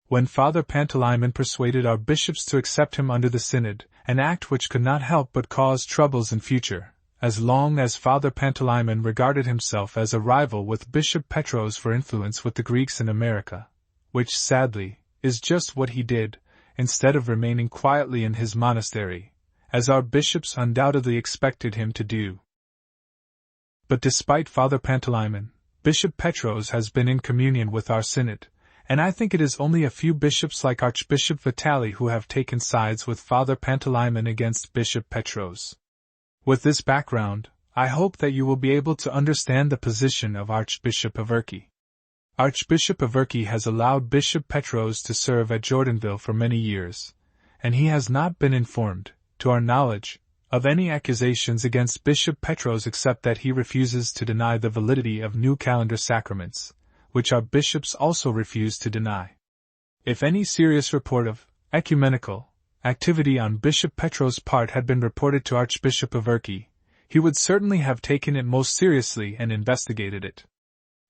When Father Pantaleimon persuaded our bishops to accept him under the synod, an act which could not help but cause troubles in future, as long as Father Pantaleimon regarded himself as a rival with Bishop Petros for influence with the Greeks in America, which sadly is just what he did, instead of remaining quietly in his monastery, as our bishops undoubtedly expected him to do. But despite Father Pantaleimon, Bishop Petros has been in communion with our synod, and I think it is only a few bishops like Archbishop Vitali who have taken sides with Father Pantaleimon against Bishop Petros. With this background, I hope that you will be able to understand the position of Archbishop Averki. Archbishop Averki has allowed Bishop Petros to serve at Jordanville for many years, and he has not been informed, to our knowledge, of any accusations against Bishop Petros except that he refuses to deny the validity of new calendar sacraments, which our bishops also refuse to deny. If any serious report of ecumenical activity on Bishop Petros' part had been reported to Archbishop Averki, he would certainly have taken it most seriously and investigated it.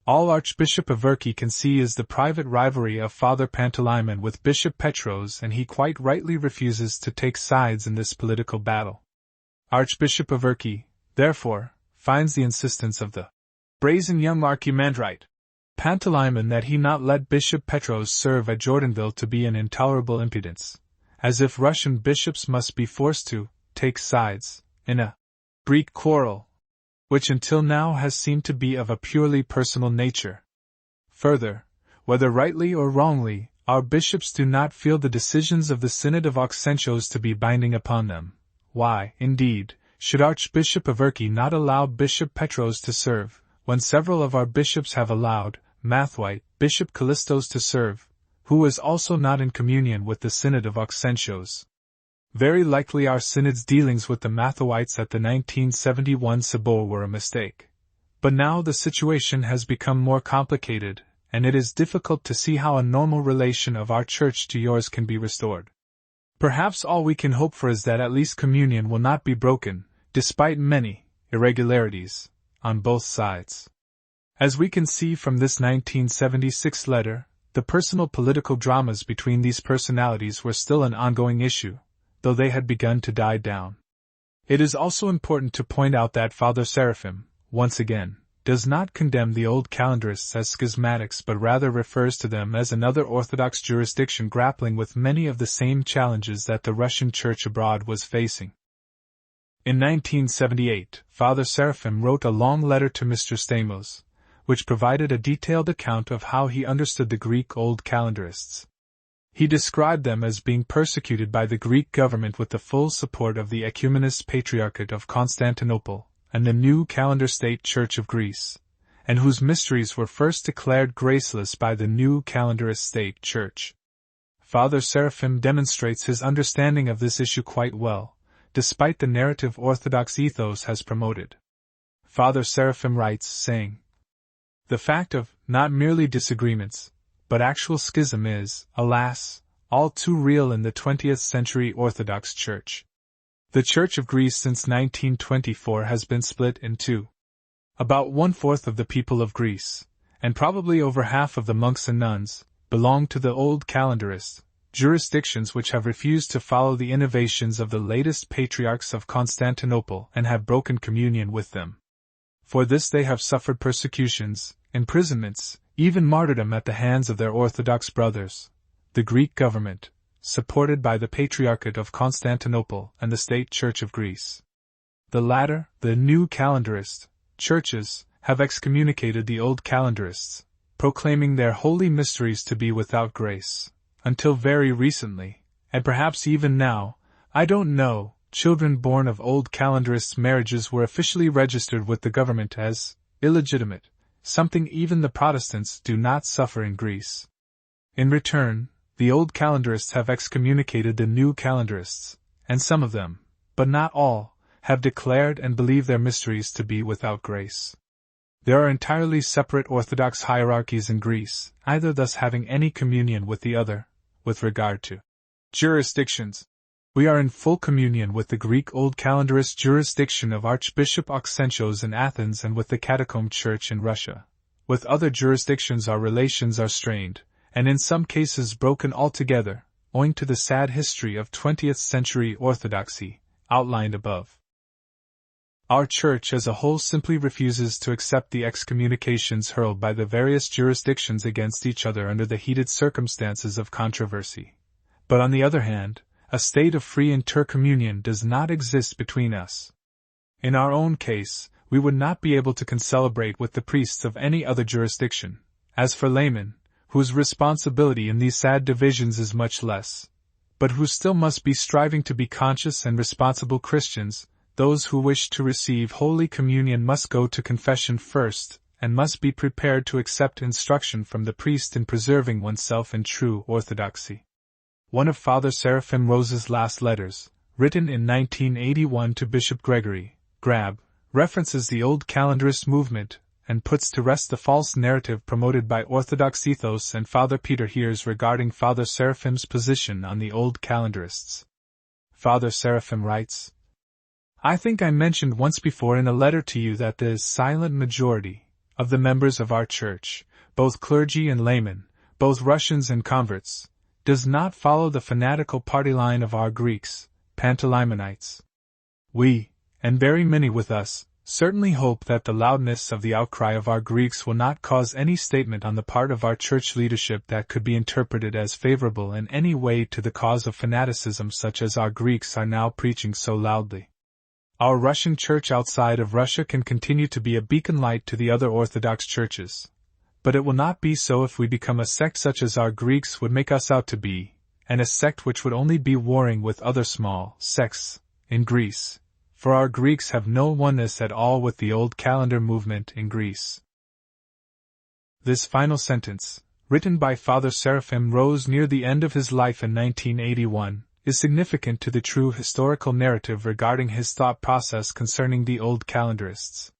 All Archbishop Averki can see is the private rivalry of Father Pantaleimon with Bishop Petros, and he quite rightly refuses to take sides in this political battle. Archbishop Averki, therefore, finds the insistence of the brazen young Archimandrite Pantaleimon that he not let Bishop Petros serve at Jordanville to be an intolerable impudence, as if Russian bishops must be forced to take sides in a Greek quarrel, which until now has seemed to be of a purely personal nature. Further, whether rightly or wrongly, our bishops do not feel the decisions of the Synod of Auxentius to be binding upon them. Why, indeed, should Archbishop Averki not allow Bishop Petros to serve, when several of our bishops have allowed Mathwite, Bishop Callistos to serve, who was also not in communion with the Synod of Auxentius? Very likely our synod's dealings with the Mathawites at the 1971 Sabor were a mistake. But now the situation has become more complicated, and it is difficult to see how a normal relation of our church to yours can be restored. Perhaps all we can hope for is that at least communion will not be broken, despite many irregularities on both sides. As we can see from this 1976 letter, the personal political dramas between these personalities were still an ongoing issue, though they had begun to die down. It is also important to point out that Father Seraphim, once again, does not condemn the old calendarists as schismatics but rather refers to them as another Orthodox jurisdiction grappling with many of the same challenges that the Russian Church abroad was facing. In 1978, Father Seraphim wrote a long letter to Mr. Stamos, which provided a detailed account of how he understood the Greek old calendarists. He described them as being persecuted by the Greek government with the full support of the Ecumenist Patriarchate of Constantinople and the new calendar state Church of Greece, and whose mysteries were first declared graceless by the new calendarist state Church. Father Seraphim demonstrates his understanding of this issue quite well, despite the narrative Orthodox ethos has promoted. Father Seraphim writes, saying, "The fact of not merely disagreements, but actual schism is, alas, all too real in the 20th century Orthodox Church. The Church of Greece since 1924 has been split in two. About 1/4 of the people of Greece, and probably over half of the monks and nuns, belong to the old calendarists, jurisdictions which have refused to follow the innovations of the latest patriarchs of Constantinople and have broken communion with them. For this they have suffered persecutions, imprisonments, even martyrdom at the hands of their Orthodox brothers, the Greek government, supported by the Patriarchate of Constantinople and the State Church of Greece. The latter, the new calendarist churches, have excommunicated the old calendarists, proclaiming their holy mysteries to be without grace. Until very recently, and perhaps even now, I don't know, children born of old calendarists' marriages were officially registered with the government as illegitimate, something even the Protestants do not suffer in Greece. In return, the old calendarists have excommunicated the new calendarists, and some of them, but not all, have declared and believe their mysteries to be without grace. There are entirely separate Orthodox hierarchies in Greece, either thus having any communion with the other. With regard to jurisdictions, we are in full communion with the Greek Old Calendarist jurisdiction of Archbishop Auxentius in Athens and with the Catacomb Church in Russia. With other jurisdictions our relations are strained, and in some cases broken altogether, owing to the sad history of 20th-century Orthodoxy, outlined above. Our Church as a whole simply refuses to accept the excommunications hurled by the various jurisdictions against each other under the heated circumstances of controversy. But on the other hand, a state of free intercommunion does not exist between us. In our own case, we would not be able to concelebrate with the priests of any other jurisdiction. As for laymen, whose responsibility in these sad divisions is much less, but who still must be striving to be conscious and responsible Christians, those who wish to receive Holy Communion must go to confession first, and must be prepared to accept instruction from the priest in preserving oneself in true orthodoxy. One of Father Seraphim Rose's last letters, written in 1981 to Bishop Gregory, Gleb, references the old calendarist movement, and puts to rest the false narrative promoted by Orthodox Ethos and Father Peter Heers regarding Father Seraphim's position on the old calendarists. Father Seraphim writes, I think I mentioned once before in a letter to you that the silent majority of the members of our Church, both clergy and laymen, both Russians and converts, does not follow the fanatical party line of our Greeks, Pantaleimonites. We, and very many with us, certainly hope that the loudness of the outcry of our Greeks will not cause any statement on the part of our Church leadership that could be interpreted as favorable in any way to the cause of fanaticism such as our Greeks are now preaching so loudly. Our Russian Church outside of Russia can continue to be a beacon light to the other Orthodox churches, but it will not be so if we become a sect such as our Greeks would make us out to be, and a sect which would only be warring with other small sects in Greece, for our Greeks have no oneness at all with the old calendar movement in Greece. This final sentence, written by Father Seraphim Rose near the end of his life in 1981, is significant to the true historical narrative regarding his thought process concerning the old calendarists.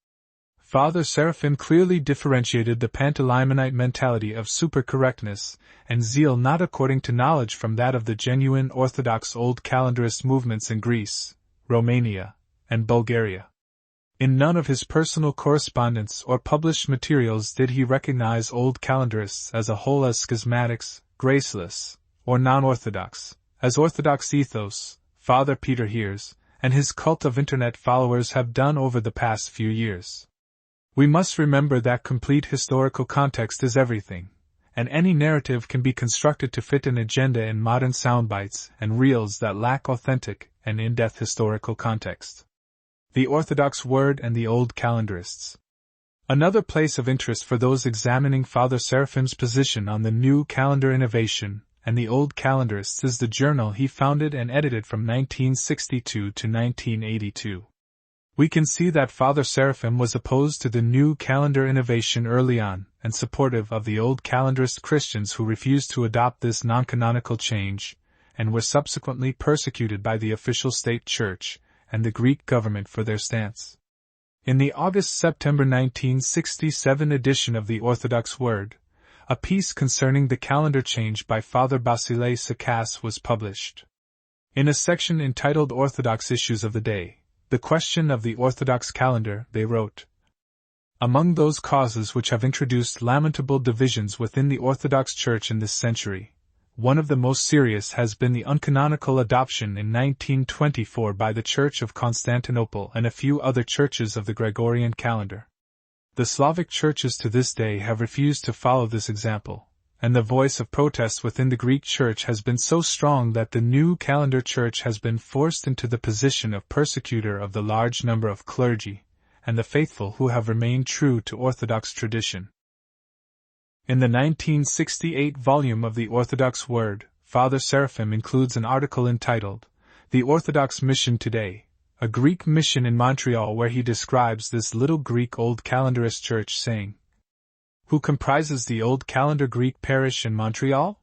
Father Seraphim clearly differentiated the Panteleimonite mentality of super-correctness and zeal not according to knowledge from that of the genuine Orthodox old calendarist movements in Greece, Romania, and Bulgaria. In none of his personal correspondence or published materials did he recognize old calendarists as a whole as schismatics, graceless, or non-Orthodox, as Orthodox Ethos, Father Peter Heers, and his cult of Internet followers have done over the past few years. We must remember that complete historical context is everything, and any narrative can be constructed to fit an agenda in modern soundbites and reels that lack authentic and in-depth historical context. The Orthodox Word and the Old Calendarists. Another place of interest for those examining Father Seraphim's position on the new calendar innovation and the Old Calendarists is the journal he founded and edited from 1962 to 1982. We can see that Father Seraphim was opposed to the new calendar innovation early on and supportive of the old calendarist Christians who refused to adopt this non-canonical change and were subsequently persecuted by the official state church and the Greek government for their stance. In the August-September 1967 edition of the Orthodox Word, a piece concerning the calendar change by Father Basile Sakas was published. In a section entitled Orthodox Issues of the Day, The Question of the Orthodox Calendar, they wrote, Among those causes which have introduced lamentable divisions within the Orthodox Church in this century, one of the most serious has been the uncanonical adoption in 1924 by the Church of Constantinople and a few other churches of the Gregorian calendar. The Slavic churches to this day have refused to follow this example, and the voice of protest within the Greek Church has been so strong that the new calendar church has been forced into the position of persecutor of the large number of clergy and the faithful who have remained true to Orthodox tradition. In the 1968 volume of the Orthodox Word, Father Seraphim includes an article entitled, The Orthodox Mission Today, a Greek mission in Montreal, where he describes this little Greek Old Calendarist church, saying, Who comprises the Old Calendar Greek parish in Montreal?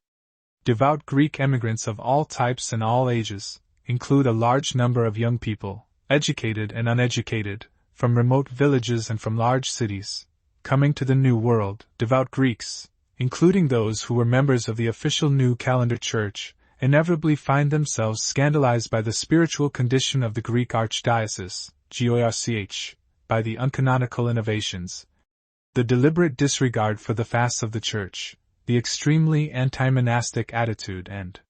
Devout Greek emigrants of all types and all ages, include a large number of young people, educated and uneducated, from remote villages and from large cities, coming to the New World. Devout Greeks, including those who were members of the official New Calendar Church, inevitably find themselves scandalized by the spiritual condition of the Greek Archdiocese, GORCH, by the uncanonical innovations, the deliberate disregard for the fasts of the Church, the extremely anti-monastic attitude and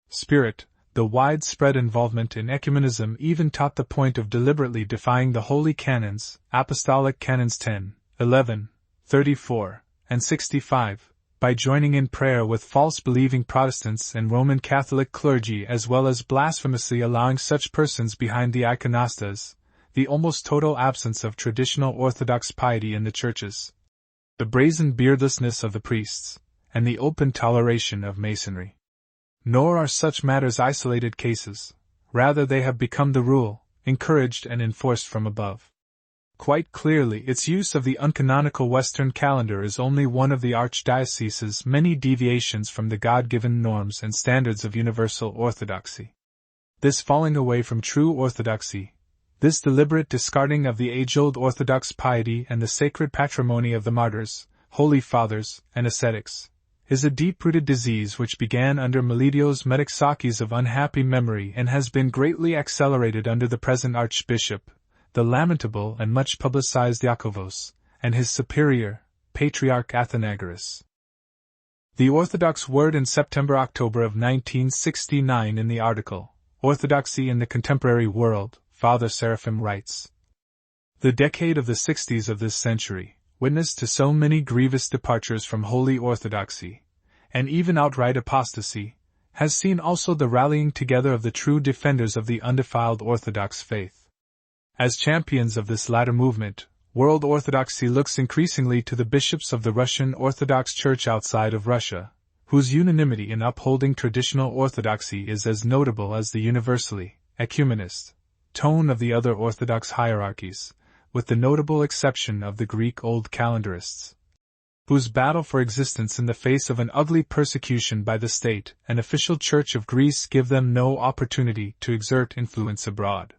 spirit, the widespread involvement in ecumenism, even taught the point of deliberately defying the holy canons, Apostolic Canons 10, 11, 34, and 65, by joining in prayer with false-believing Protestants and Roman Catholic clergy, as well as blasphemously allowing such persons behind the iconostas, the almost total absence of traditional Orthodox piety in the churches, the brazen beardlessness of the priests, and the open toleration of Masonry. Nor are such matters isolated cases, rather they have become the rule, encouraged and enforced from above. Quite clearly, its use of the uncanonical Western calendar is only one of the Archdiocese's many deviations from the God-given norms and standards of universal orthodoxy. This falling away from true orthodoxy, this deliberate discarding of the age-old Orthodox piety and the sacred patrimony of the martyrs, holy fathers, and ascetics, is a deep-rooted disease which began under Melitios Metaxakis of unhappy memory and has been greatly accelerated under the present Archbishop, the lamentable and much publicized Iakovos, and his superior, Patriarch Athenagoras. The Orthodox Word in September-October of 1969 in the article, Orthodoxy in the Contemporary World, Father Seraphim writes, The decade of the 60s of this century, witness to so many grievous departures from holy orthodoxy, and even outright apostasy, has seen also the rallying together of the true defenders of the undefiled Orthodox faith. As champions of this latter movement, world orthodoxy looks increasingly to the bishops of the Russian Orthodox Church outside of Russia, whose unanimity in upholding traditional orthodoxy is as notable as the universally ecumenist tone of the other Orthodox hierarchies, with the notable exception of the Greek Old Calendarists, whose battle for existence in the face of an ugly persecution by the state and official Church of Greece give them no opportunity to exert influence abroad.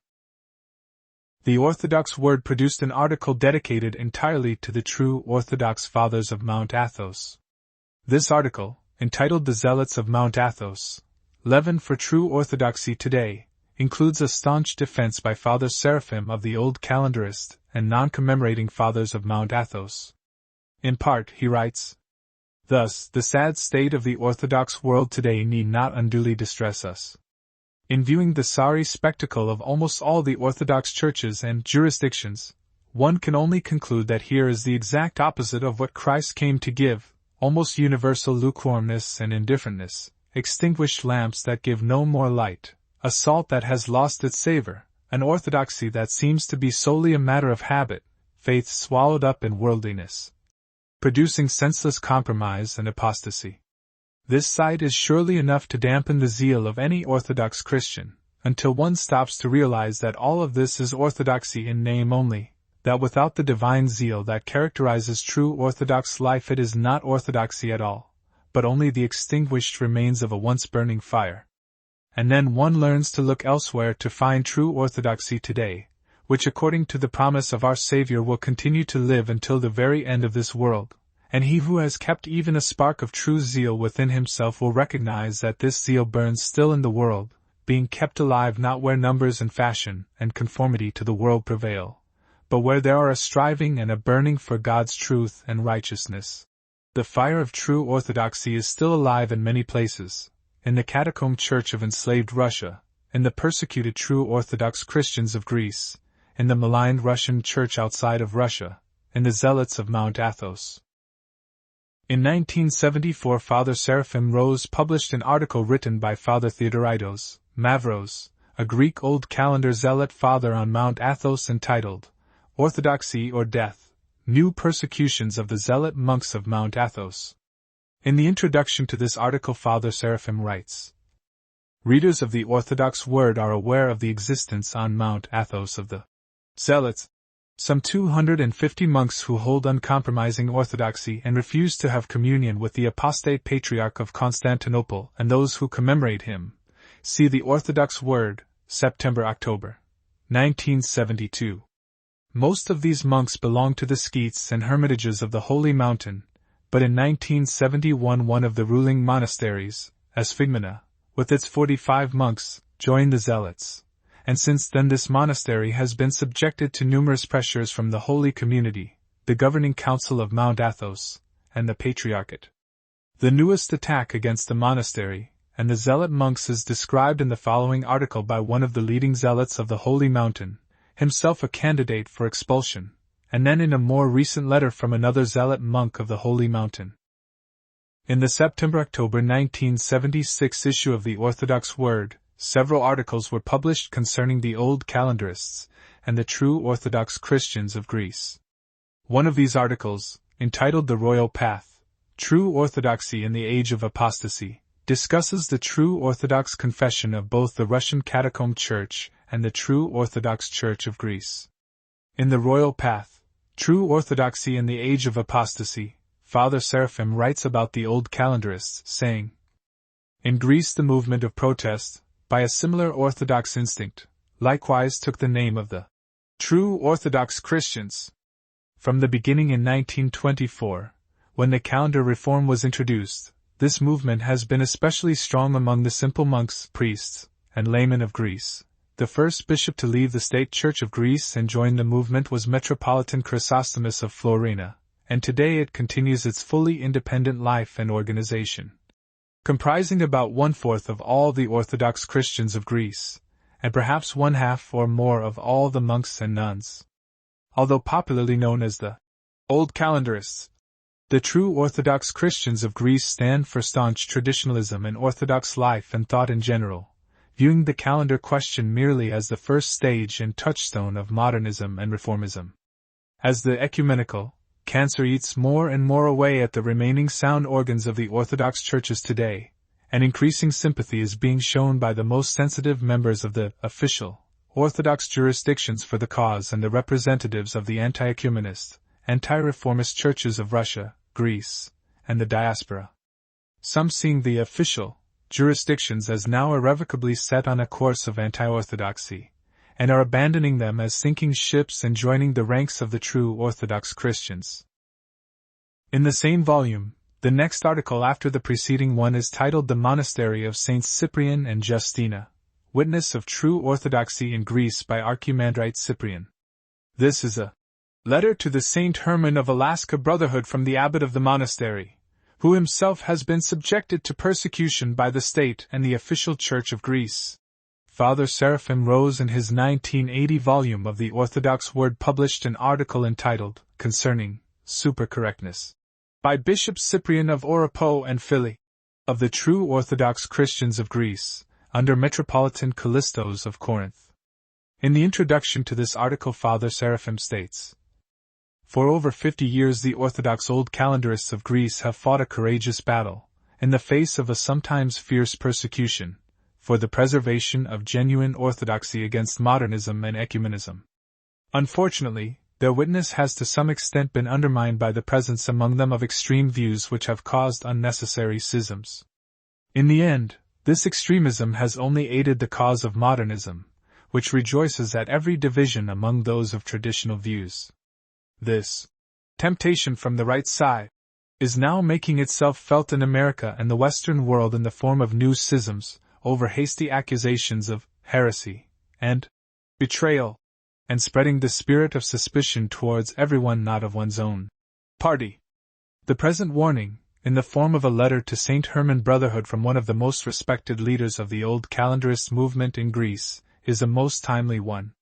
The Orthodox Word produced an article dedicated entirely to the true Orthodox Fathers of Mount Athos. This article, entitled The Zealots of Mount Athos, Leaven for True Orthodoxy Today, includes a staunch defense by Father Seraphim of the Old Calendarist and non-commemorating Fathers of Mount Athos. In part, he writes, Thus, the sad state of the Orthodox world today need not unduly distress us. In viewing the sorry spectacle of almost all the Orthodox churches and jurisdictions, one can only conclude that here is the exact opposite of what Christ came to give, almost universal lukewarmness and indifferentness, extinguished lamps that give no more light, a salt that has lost its savor, an orthodoxy that seems to be solely a matter of habit, faith swallowed up in worldliness, producing senseless compromise and apostasy. This sight is surely enough to dampen the zeal of any Orthodox Christian, until one stops to realize that all of this is orthodoxy in name only, that without the divine zeal that characterizes true Orthodox life it is not orthodoxy at all, but only the extinguished remains of a once burning fire. And then one learns to look elsewhere to find true orthodoxy today, which according to the promise of our Savior will continue to live until the very end of this world. And he who has kept even a spark of true zeal within himself will recognize that this zeal burns still in the world, being kept alive not where numbers and fashion and conformity to the world prevail, but where there are a striving and a burning for God's truth and righteousness. The fire of true orthodoxy is still alive in many places, in the catacomb church of enslaved Russia, in the persecuted true Orthodox Christians of Greece, in the maligned Russian church outside of Russia, in the Zealots of Mount Athos. In 1974, Father Seraphim Rose published an article written by Father Theodoritos Mavros, a Greek Old Calendar Zealot father on Mount Athos, entitled Orthodoxy or Death, New Persecutions of the Zealot Monks of Mount Athos. In the introduction to this article, Father Seraphim writes, "Readers of the Orthodox Word are aware of the existence on Mount Athos of the Zealots, some 250 monks who hold uncompromising orthodoxy and refuse to have communion with the apostate Patriarch of Constantinople and those who commemorate him. See the Orthodox Word, September-October, 1972. Most of these monks belong to the sketes and hermitages of the Holy Mountain, but in 1971 one of the ruling monasteries, Asphigmena, with its 45 monks, joined the Zealots, and since then this monastery has been subjected to numerous pressures from the Holy Community, the governing council of Mount Athos, and the Patriarchate. The newest attack against the monastery and the Zealot monks is described in the following article by one of the leading Zealots of the Holy Mountain, himself a candidate for expulsion, and then in a more recent letter from another Zealot monk of the Holy Mountain. In the September-October 1976 issue of the Orthodox Word, several articles were published concerning the old calendarists and the true Orthodox Christians of Greece. One of these articles, entitled The Royal Path, True Orthodoxy in the Age of Apostasy, discusses the true Orthodox confession of both the Russian Catacomb Church and the true Orthodox Church of Greece. In The Royal Path, True Orthodoxy in the Age of Apostasy, Father Seraphim writes about the old calendarists, saying, "In Greece the movement of protest, by a similar Orthodox instinct, likewise took the name of the true Orthodox Christians. From the beginning in 1924, when the calendar reform was introduced, this movement has been especially strong among the simple monks, priests, and laymen of Greece. The first bishop to leave the state church of Greece and join the movement was Metropolitan Chrysostomus of Florina, and today it continues its fully independent life and organization. Comprising about 1/4 of all the Orthodox Christians of Greece, and perhaps 1/2 or more of all the monks and nuns. Although popularly known as the Old Calendarists, the true Orthodox Christians of Greece stand for staunch traditionalism and Orthodox life and thought in general, viewing the calendar question merely as the first stage and touchstone of modernism and reformism. As the ecumenical cancer eats more and more away at the remaining sound organs of the Orthodox churches today, and increasing sympathy is being shown by the most sensitive members of the official Orthodox jurisdictions for the cause and the representatives of the anti-ecumenist, anti-reformist churches of Russia, Greece, and the diaspora. Some seeing the official jurisdictions as now irrevocably set on a course of anti-orthodoxy, and are abandoning them as sinking ships and joining the ranks of the true Orthodox Christians. In the same volume, the next article after the preceding one is titled The Monastery of Saints Cyprian and Justina, Witness of True Orthodoxy in Greece by Archimandrite Cyprian. This is a letter to the Saint Herman of Alaska Brotherhood from the abbot of the monastery, who himself has been subjected to persecution by the state and the official Church of Greece. Father Seraphim Rose in his 1980 volume of the Orthodox Word published an article entitled, Concerning Supercorrectness, by Bishop Cyprian of Oropo and Phili, of the True Orthodox Christians of Greece, under Metropolitan Callistos of Corinth. In the introduction to this article Father Seraphim states, "For over 50 years the Orthodox Old Calendarists of Greece have fought a courageous battle, in the face of a sometimes fierce persecution, for the preservation of genuine orthodoxy against modernism and ecumenism. Unfortunately, their witness has to some extent been undermined by the presence among them of extreme views which have caused unnecessary schisms. In the end, this extremism has only aided the cause of modernism, which rejoices at every division among those of traditional views. This temptation from the right side is now making itself felt in America and the Western world in the form of new schisms over hasty accusations of heresy and betrayal, and spreading the spirit of suspicion towards everyone not of one's own party. The present warning, in the form of a letter to St. Herman Brotherhood from one of the most respected leaders of the Old Calendarist movement in Greece, is a most timely one.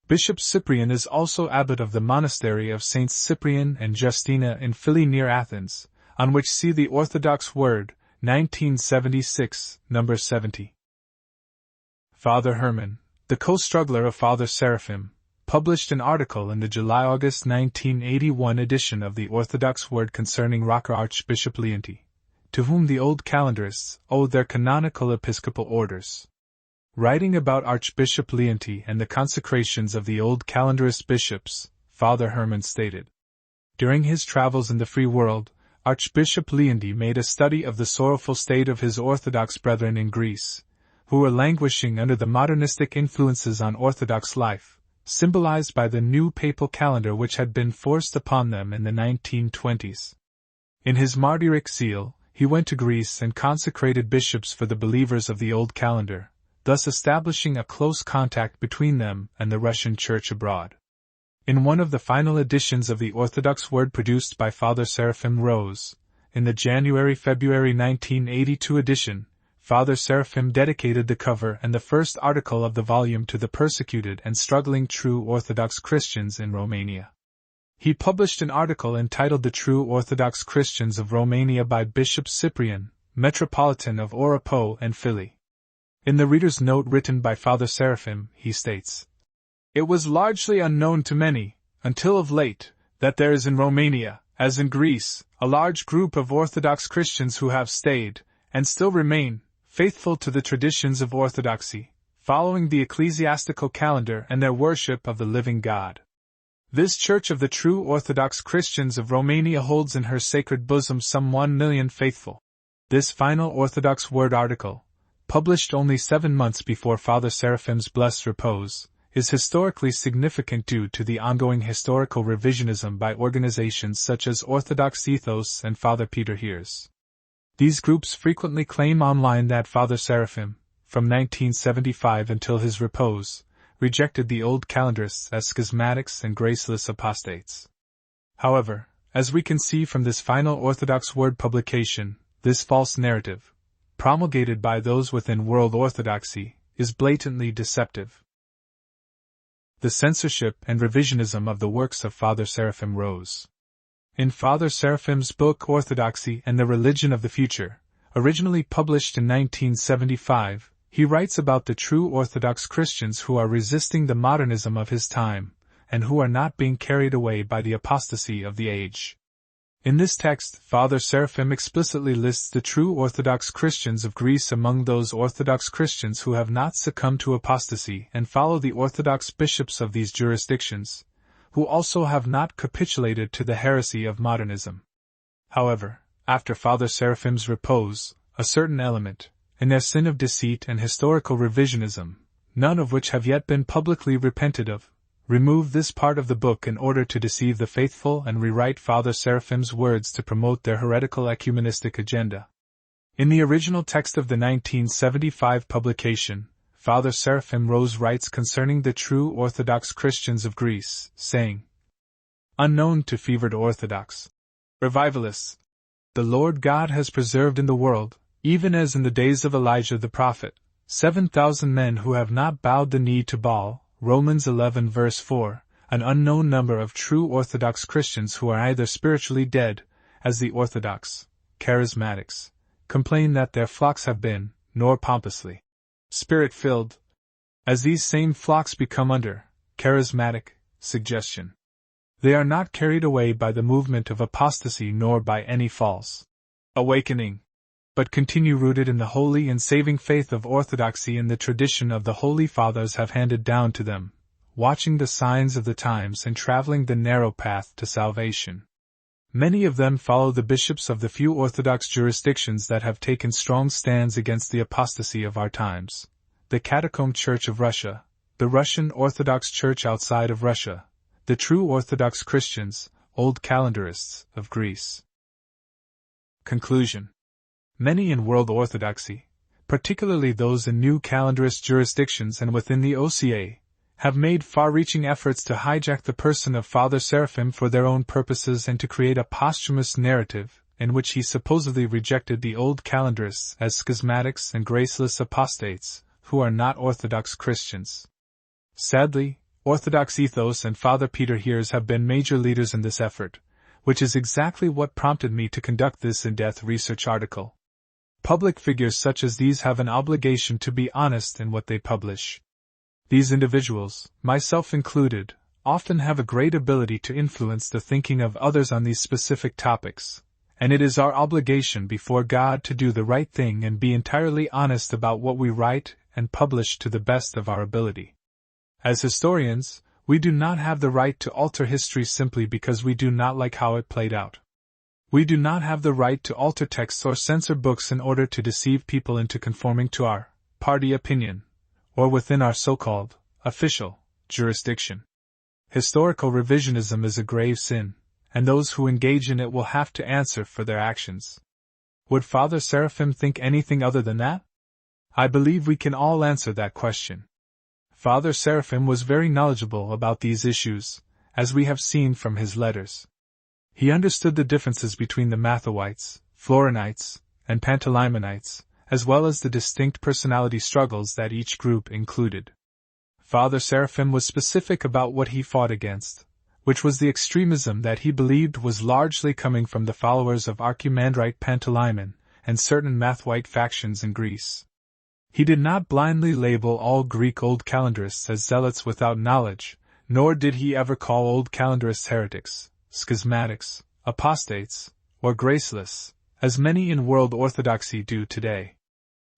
Bishop Cyprian is also abbot of the monastery of Saints Cyprian and Justina in Philly near Athens, on which see the Orthodox Word, 1976, number 70. Father Herman, the co-struggler of Father Seraphim, published an article in the July-August 1981 edition of the Orthodox Word concerning ROCOR Archbishop Leonti, to whom the Old Calendarists owed their canonical episcopal orders. Writing about Archbishop Leonti and the consecrations of the Old Calendarist bishops, Father Herman stated, "During his travels in the free world, Archbishop Leonti made a study of the sorrowful state of his Orthodox brethren in Greece, who were languishing under the modernistic influences on Orthodox life, symbolized by the new papal calendar which had been forced upon them in the 1920s. In his martyric zeal, he went to Greece and consecrated bishops for the believers of the old calendar, thus establishing a close contact between them and the Russian Church abroad. In one of the final editions of the Orthodox Word produced by Father Seraphim Rose, in the January-February 1982 edition, Father Seraphim dedicated the cover and the first article of the volume to the persecuted and struggling true Orthodox Christians in Romania. He published an article entitled The True Orthodox Christians of Romania by Bishop Cyprian, Metropolitan of Oropo and Philly. In the reader's note written by Father Seraphim, he states, "It was largely unknown to many, until of late, that there is in Romania, as in Greece, a large group of Orthodox Christians who have stayed, and still remain, faithful to the traditions of Orthodoxy, following the ecclesiastical calendar and their worship of the living God. This Church of the true Orthodox Christians of Romania holds in her sacred bosom some 1 million faithful." This final Orthodox Word article, published only 7 months before Father Seraphim's blessed repose, is historically significant due to the ongoing historical revisionism by organizations such as Orthodox Ethos and Father Peter Hears. These groups frequently claim online that Father Seraphim, from 1975 until his repose, rejected the old calendarists as schismatics and graceless apostates. However, as we can see from this final Orthodox Word publication, this false narrative, promulgated by those within world orthodoxy, is blatantly deceptive. The censorship and revisionism of the works of Father Seraphim Rose. In Father Seraphim's book Orthodoxy and the Religion of the Future, originally published in 1975, he writes about the true Orthodox Christians who are resisting the modernism of his time, and who are not being carried away by the apostasy of the age. In this text, Father Seraphim explicitly lists the true Orthodox Christians of Greece among those Orthodox Christians who have not succumbed to apostasy and follow the Orthodox bishops of these jurisdictions, who also have not capitulated to the heresy of modernism. However, after Father Seraphim's repose, a certain element, in their sin of deceit and historical revisionism, none of which have yet been publicly repented of, remove this part of the book in order to deceive the faithful and rewrite Father Seraphim's words to promote their heretical ecumenistic agenda. In the original text of the 1975 publication, Father Seraphim Rose writes concerning the true Orthodox Christians of Greece, saying, "Unknown to fevered Orthodox revivalists, the Lord God has preserved in the world, even as in the days of Elijah the prophet, 7,000 men who have not bowed the knee to Baal, Romans 11 verse 4, an unknown number of true Orthodox Christians who are either spiritually dead, as the Orthodox, charismatics, complain that their flocks have been, nor pompously, spirit-filled, as these same flocks become under, charismatic, suggestion. They are not carried away by the movement of apostasy nor by any false awakening, but continue rooted in the holy and saving faith of Orthodoxy and the tradition of the Holy Fathers have handed down to them, watching the signs of the times and traveling the narrow path to salvation. Many of them follow the bishops of the few Orthodox jurisdictions that have taken strong stands against the apostasy of our times, the Catacomb Church of Russia, the Russian Orthodox Church outside of Russia, the true Orthodox Christians, Old Calendarists, of Greece. Conclusion. Many in world orthodoxy, particularly those in new calendarist jurisdictions and within the OCA, have made far-reaching efforts to hijack the person of Father Seraphim for their own purposes and to create a posthumous narrative in which he supposedly rejected the old calendarists as schismatics and graceless apostates who are not Orthodox Christians. Sadly, Orthodox Ethos and Father Peter Heers have been major leaders in this effort, which is exactly what prompted me to conduct this in-depth research article. Public figures such as these have an obligation to be honest in what they publish. These individuals, myself included, often have a great ability to influence the thinking of others on these specific topics, and it is our obligation before God to do the right thing and be entirely honest about what we write and publish to the best of our ability. As historians, we do not have the right to alter history simply because we do not like how it played out. We do not have the right to alter texts or censor books in order to deceive people into conforming to our party opinion, or within our so-called official jurisdiction. Historical revisionism is a grave sin, and those who engage in it will have to answer for their actions. Would Father Seraphim think anything other than that? I believe we can all answer that question. Father Seraphim was very knowledgeable about these issues, as we have seen from his letters. He understood the differences between the Mathoites, Florinites, and Pantaleimonites, as well as the distinct personality struggles that each group included. Father Seraphim was specific about what he fought against, which was the extremism that he believed was largely coming from the followers of Archimandrite Pantaleimon and certain Mathoite factions in Greece. He did not blindly label all Greek Old Calendarists as zealots without knowledge, nor did he ever call Old Calendarists heretics, schismatics, apostates, or graceless, as many in world orthodoxy do today.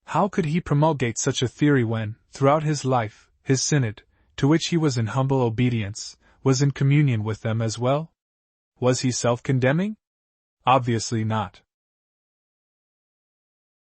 How could he promulgate such a theory when, throughout his life, his synod, to which he was in humble obedience, was in communion with them as well? Was he self-condemning? Obviously not.